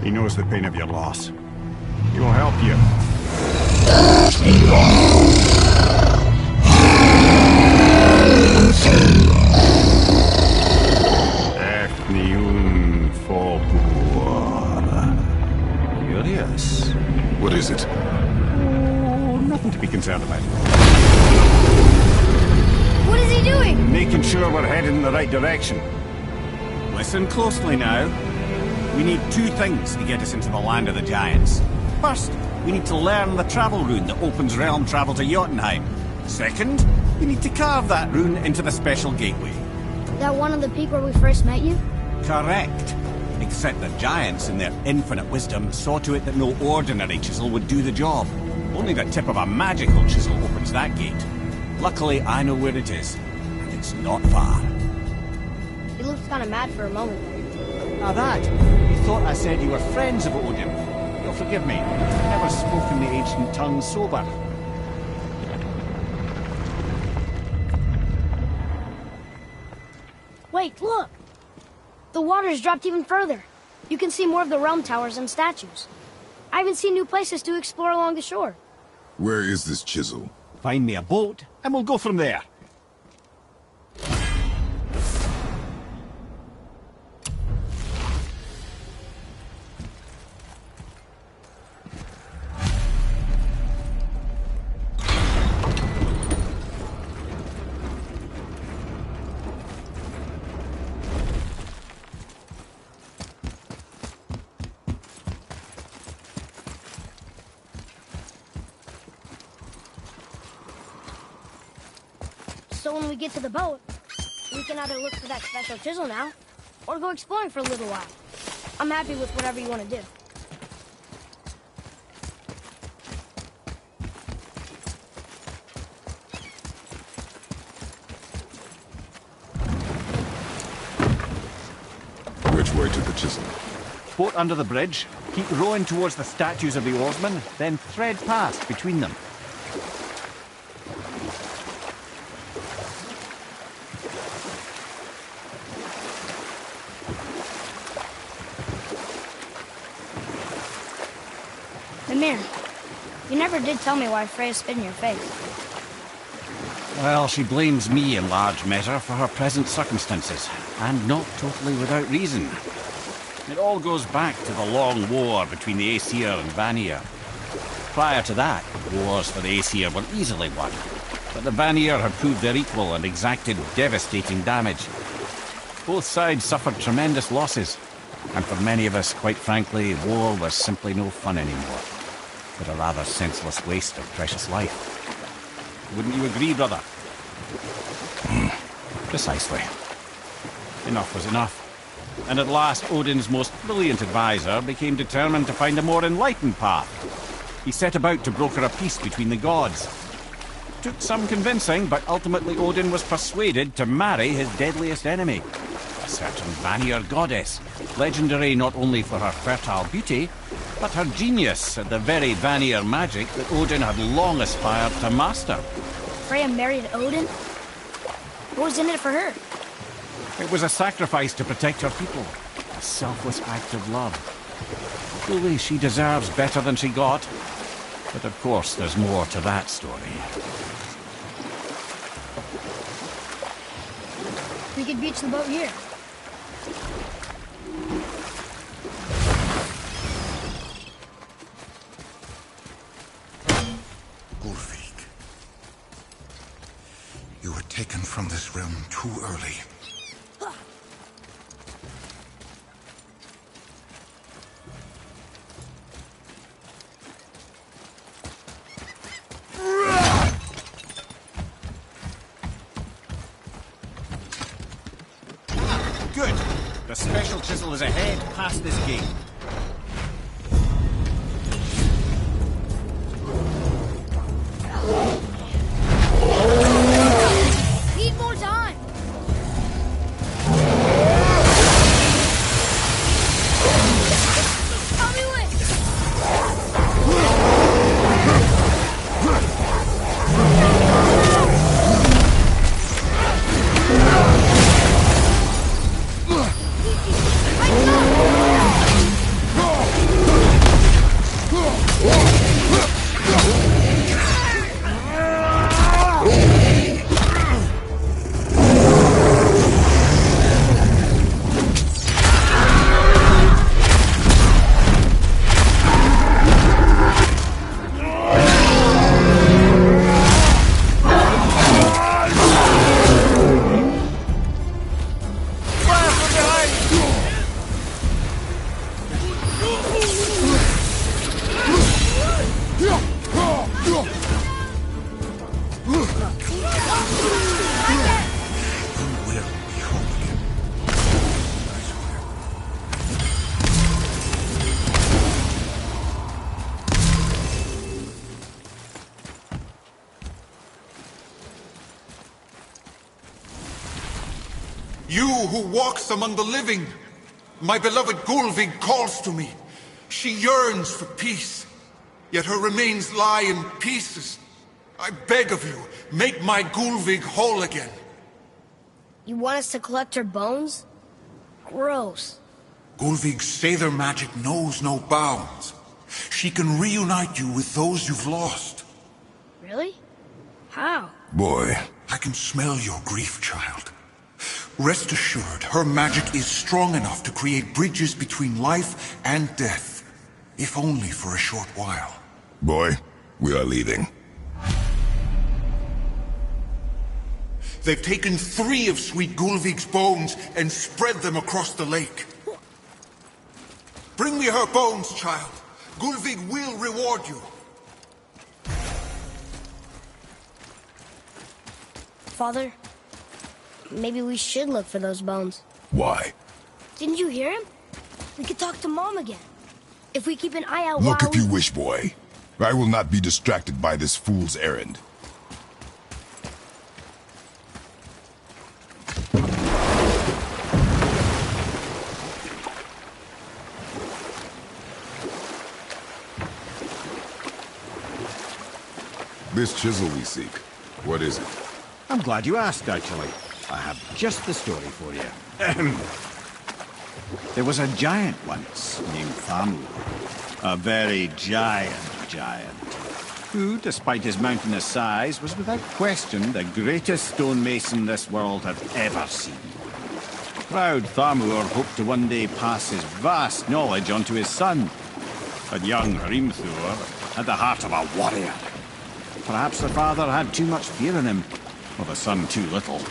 He knows the pain of your loss. He will help you. Curious. What is it? Oh, nothing to be concerned about. What is he doing? Making sure we're heading in the right direction. Listen closely now. We need two things to get us into the land of the giants. First, we need to learn the travel rune that opens realm travel to Jotunheim. Second, we need to carve that rune into the special gateway. That one on the peak where we first met you? Correct. Except the giants, in their infinite wisdom, saw to it that no ordinary chisel would do the job. Only the tip of a magical chisel opens that gate. Luckily, I know where it is, and it's not far. He looked kind of mad for a moment there. Now that, you thought I said you were friends of Odin. You'll forgive me. I've never spoken the ancient tongue sober. Wait, look! The water's dropped even further. You can see more of the realm towers and statues. I even see new places to explore along the shore. Where is this chisel? Find me a boat, and we'll go from there. So when we get to the boat, we can either look for that special chisel now, or go exploring for a little while. I'm happy with whatever you want to do. Which way to the chisel? Boat under the bridge, keep rowing towards the statues of the oarsmen, then thread past between them. Ymir, you never did tell me why Freya spit in your face. Well, she blames me in large measure for her present circumstances, and not totally without reason. It all goes back to the long war between the Aesir and Vanir. Prior to that, wars for the Aesir were easily won, but the Vanir had proved their equal and exacted devastating damage. Both sides suffered tremendous losses, and for many of us, quite frankly, war was simply no fun anymore, but a rather senseless waste of precious life. Wouldn't you agree, brother? Precisely. Enough was enough. And at last, Odin's most brilliant advisor became determined to find a more enlightened path. He set about to broker a peace between the gods. Took some convincing, but ultimately Odin was persuaded to marry his deadliest enemy, a certain Vanir goddess, legendary not only for her fertile beauty, but her genius at the very Vanir magic that Odin had long aspired to master. Freya married Odin? What was in it for her? It was a sacrifice to protect her people, a selfless act of love. Truly, she deserves better than she got, but of course there's more to that story. We could beach the boat here. Ulfik, you were taken from this realm too early. Good. The special chisel is ahead, past this gate. Need more time. Help me with. You who walks among the living, my beloved Gulvig calls to me. She yearns for peace, yet her remains lie in pieces. I beg of you, make my Gulvig whole again. You want us to collect her bones? Gross. Gulvig's Sather magic knows no bounds. She can reunite you with those you've lost. Really? How? Boy. I can smell your grief, child. Rest assured, her magic is strong enough to create bridges between life and death, if only for a short while. Boy, we are leaving. They've taken 3 of Sweet Gulvig's bones and spread them across the lake. Bring me her bones, child. Gulvig will reward you. Father, maybe we should look for those bones. Why? Didn't you hear him? We could talk to Mom again. If we keep an eye out Look while if you wish, boy. I will not be distracted by this fool's errand. This chisel we seek, what is it? I'm glad you asked, actually. I have just the story for you. There was a giant once named Thamur. A very giant, who, despite his mountainous size, was without question the greatest stonemason this world had ever seen. Proud Thamur hoped to one day pass his vast knowledge on to his son. But young Hrimthur had the heart of a warrior. Perhaps the father had too much fear in him, or the son too little.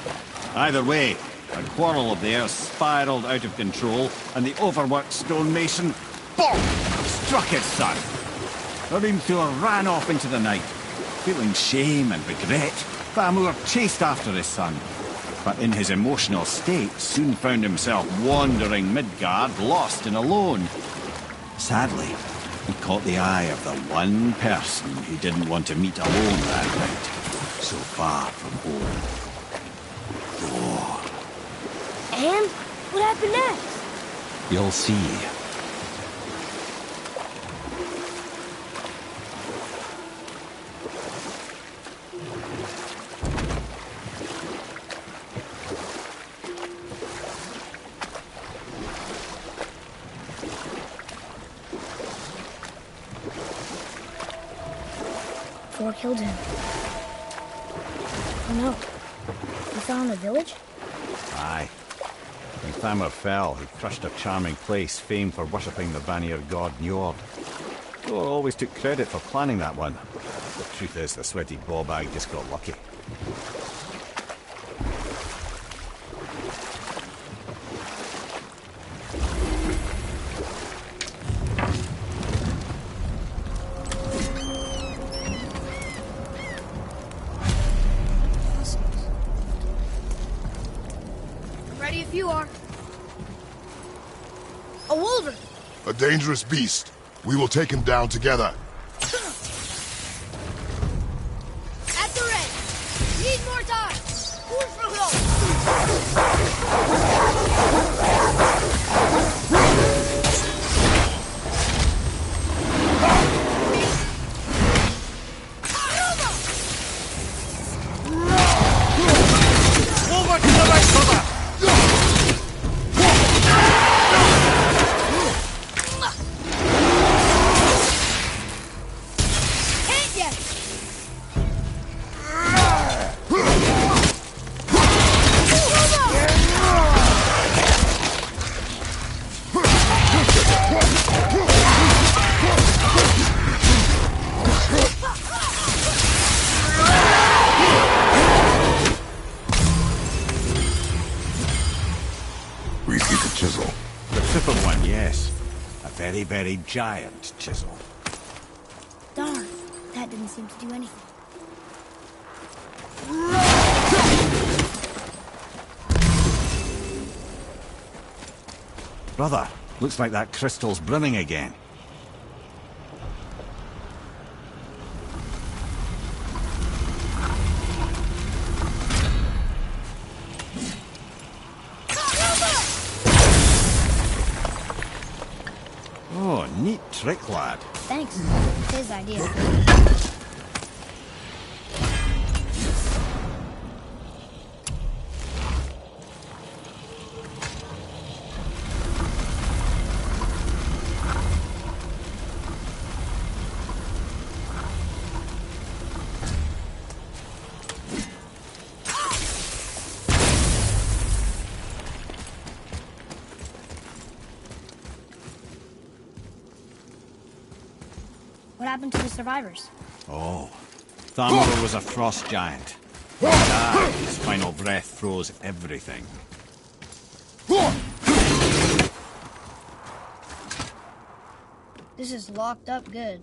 Either way, a quarrel of theirs spiraled out of control, and the overworked stonemason, bonk, struck his son. Hrimthur ran off into the night. Feeling shame and regret, Thamur chased after his son. But in his emotional state, soon found himself wandering Midgard, lost and alone. Sadly, he caught the eye of the one person he didn't want to meet alone that night, so far from home. Thor. And? What happened next? You'll see. Thor killed him. Oh no. He fell in the village? Aye. When Thamur fell, he crushed a charming place famed for worshipping the Vanir god Njord. Thor always took credit for planning that one. The truth is, the sweaty ballbag just got lucky. If you are. A wolverine! A dangerous beast. We will take him down together. At the ready! Need more time! Over to the right, brother! We see the chisel. The triple one, yes. A very, very giant chisel. Darn, that didn't seem to do anything. Brother, looks like that crystal's brimming again. Oh, neat trick, lad. Thanks. It's his idea. What happened to the survivors? Oh, Thamur was a frost giant. He died. His final breath froze everything. This is locked up good.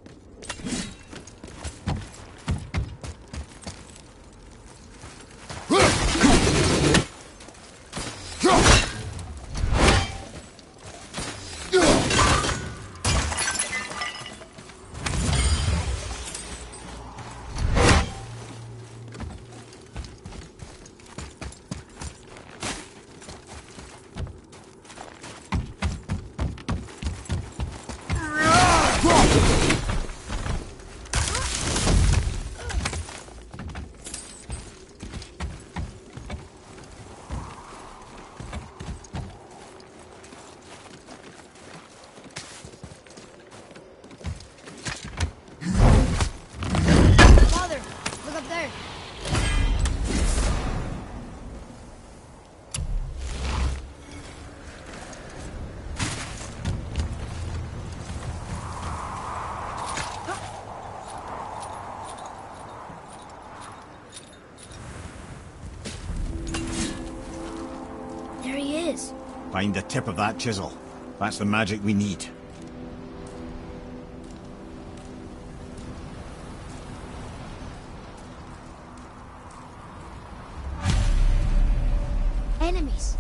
Find the tip of that chisel. That's the magic we need. Enemies.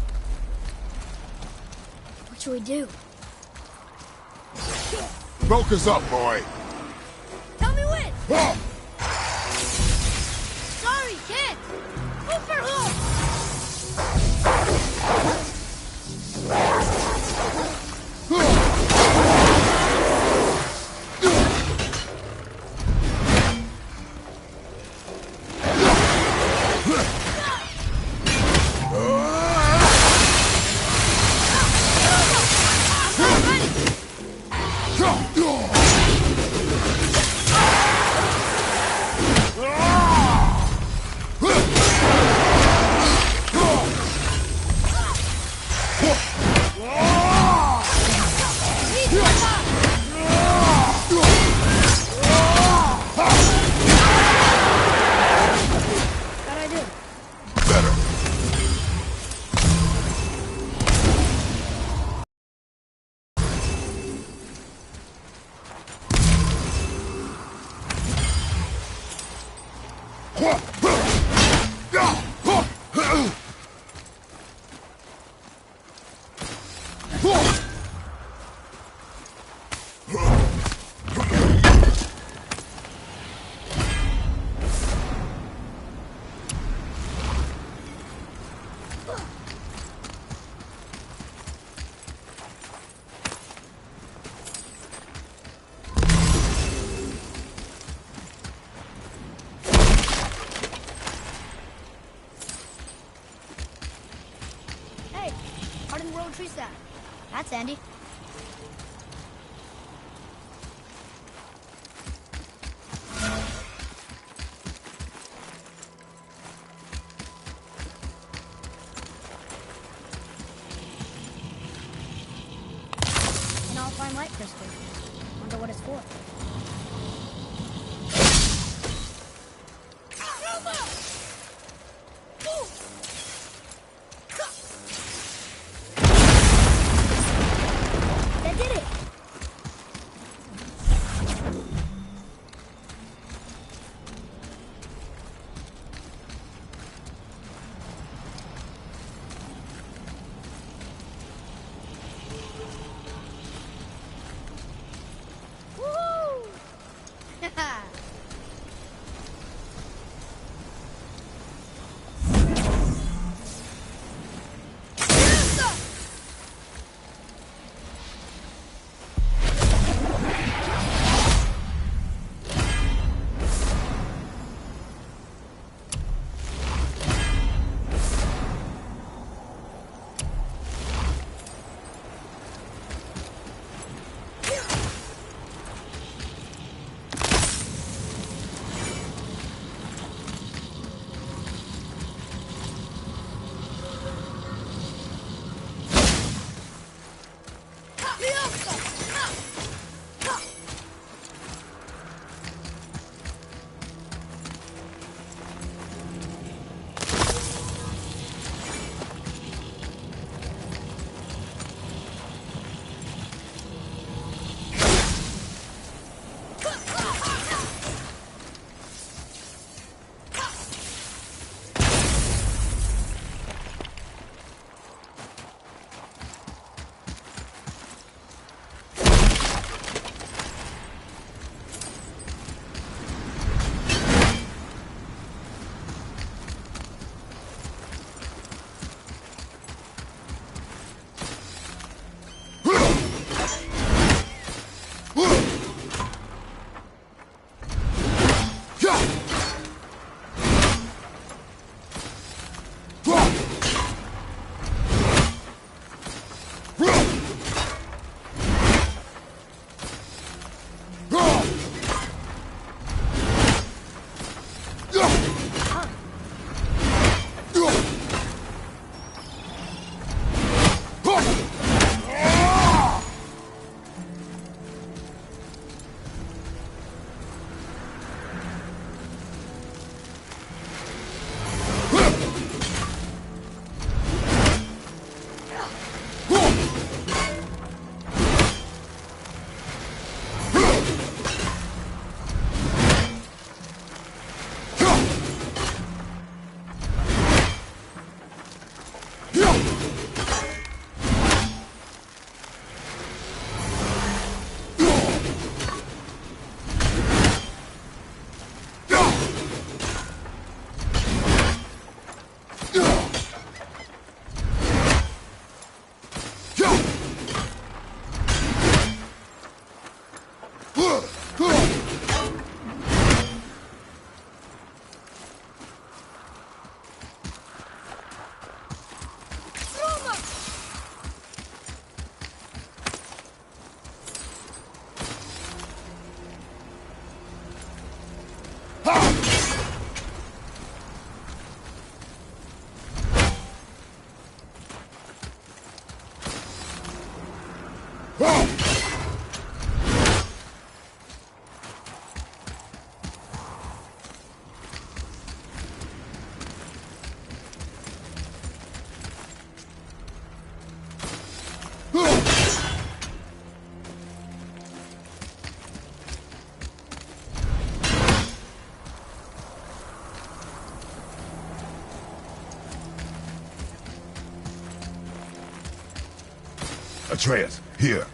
What should we do? Focus up, boy. Tell me when! Whoa! Sorry, can't! Move for hook! tree's that? That's Andy. An alpine light crystal. Wonder what it's for. That did it! Woohoo! Atreus, here.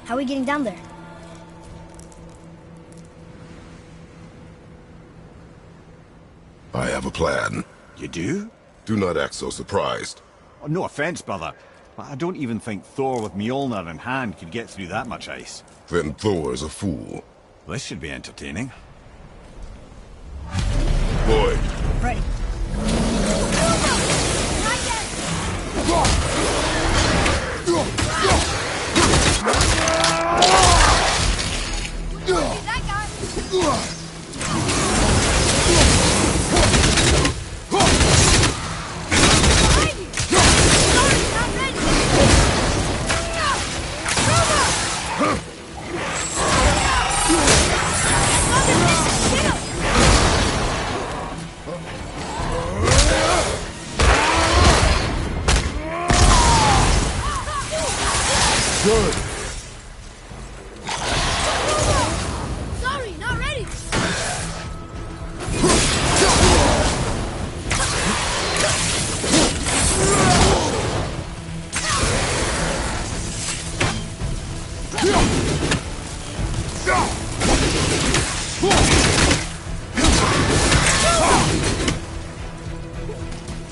How are we getting down there? I have a plan. You do? Do not act so surprised. Oh, no offense, brother, but I don't even think Thor with Mjolnir in hand could get through that much ice. Then Thor is a fool. This should be entertaining. Boy. Ready. Good. Sorry, not ready.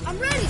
I'm ready.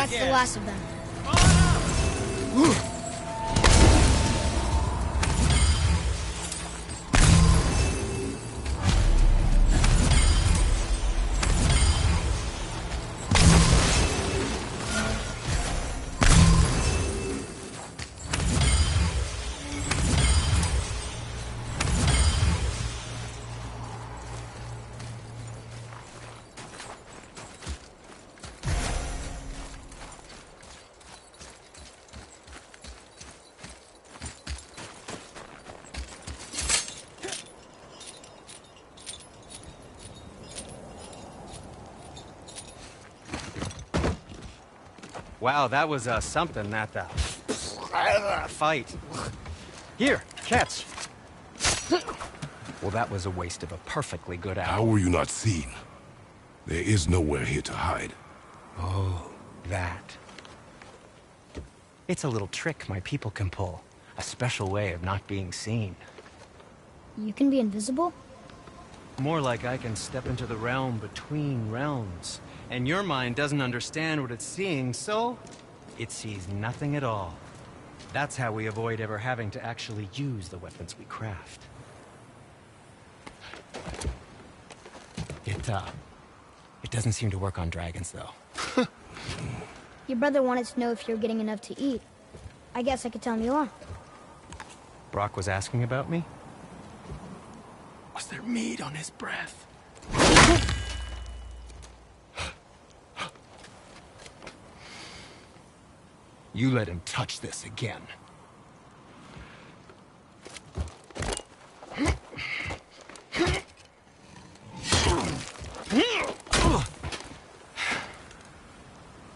That's the last of them. Wow, that was something, that fight. Here, catch. Well, that was a waste of a perfectly good hour. How were you not seen? There is nowhere here to hide. Oh, that. It's a little trick my people can pull. A special way of not being seen. You can be invisible? More like I can step into the realm between realms. And your mind doesn't understand what it's seeing, so it sees nothing at all. That's how we avoid ever having to actually use the weapons we craft. It doesn't seem to work on dragons, though. Your brother wanted to know if you're getting enough to eat. I guess I could tell him you are. Brock was asking about me? Was there meat on his breath? You let him touch this again.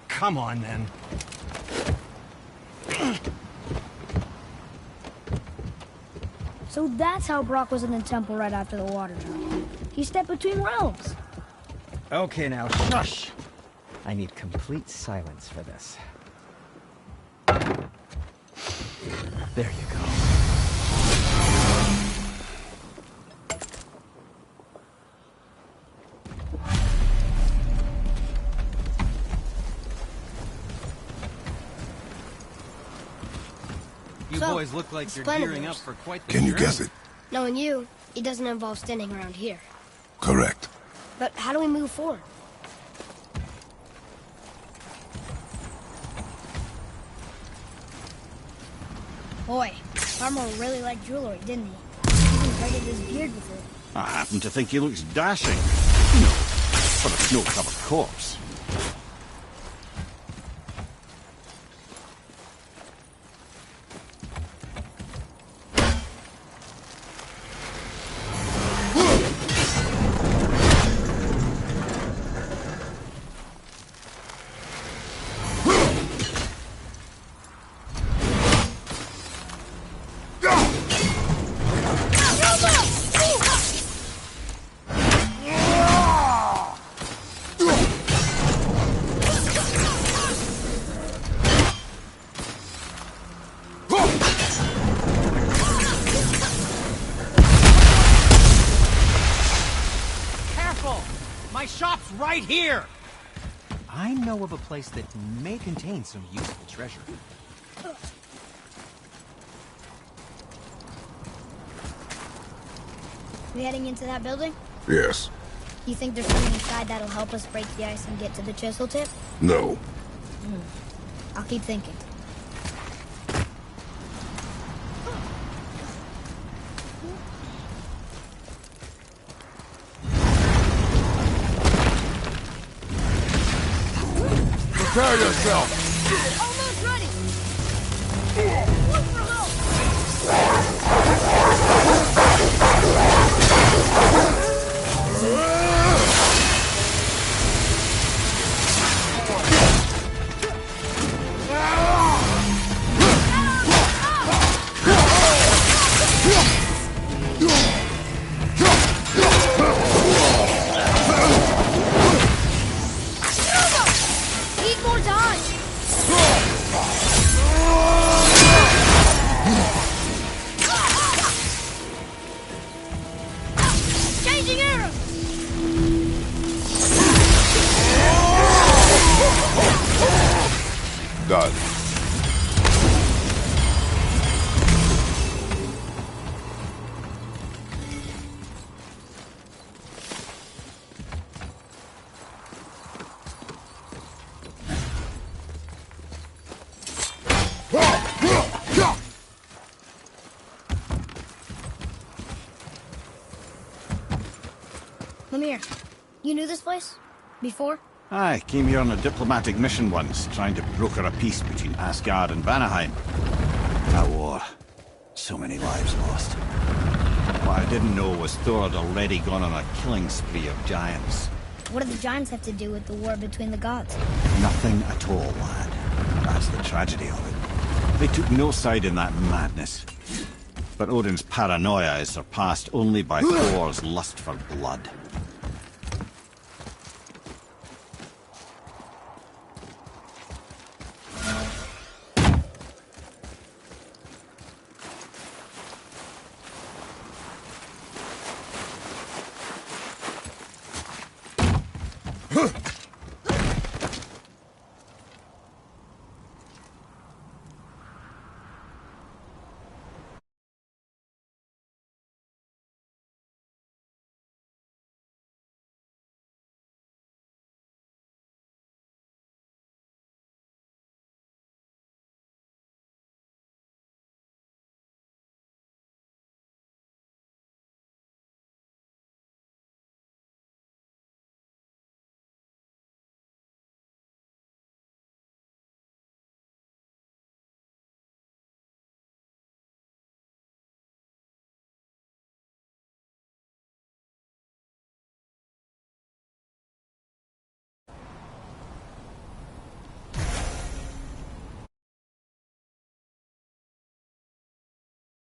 Come on, then. So that's how Brock was in the temple right after the water drop. He stepped between realms. Okay, now, shush! I need complete silence for this. There you go. You boys look like you're gearing up for quite the Can you journey. guess it? Knowing you, it doesn't involve standing around here. Correct. But how do we move forward? Boy, Farmer really liked jewelry, didn't he? He even braided his beard with it. I happen to think he looks dashing. For a snow-covered corpse. My shop's right here! I know of a place that may contain some useful treasure. We heading into that building? Yes. You think there's something inside that'll help us break the ice and get to the chisel tip? No. I'll keep thinking. Prepare yourself! Almost ready! Look for help! Need more time! Done. Lemire, you knew this place? Before? I came here on a diplomatic mission once, trying to broker a peace between Asgard and Vanaheim. That war. So many lives lost. What I didn't know was Thor had already gone on a killing spree of giants. What do the giants have to do with the war between the gods? Nothing at all, lad. That's the tragedy of it. They took no side in that madness. But Odin's paranoia is surpassed only by Thor's lust for blood.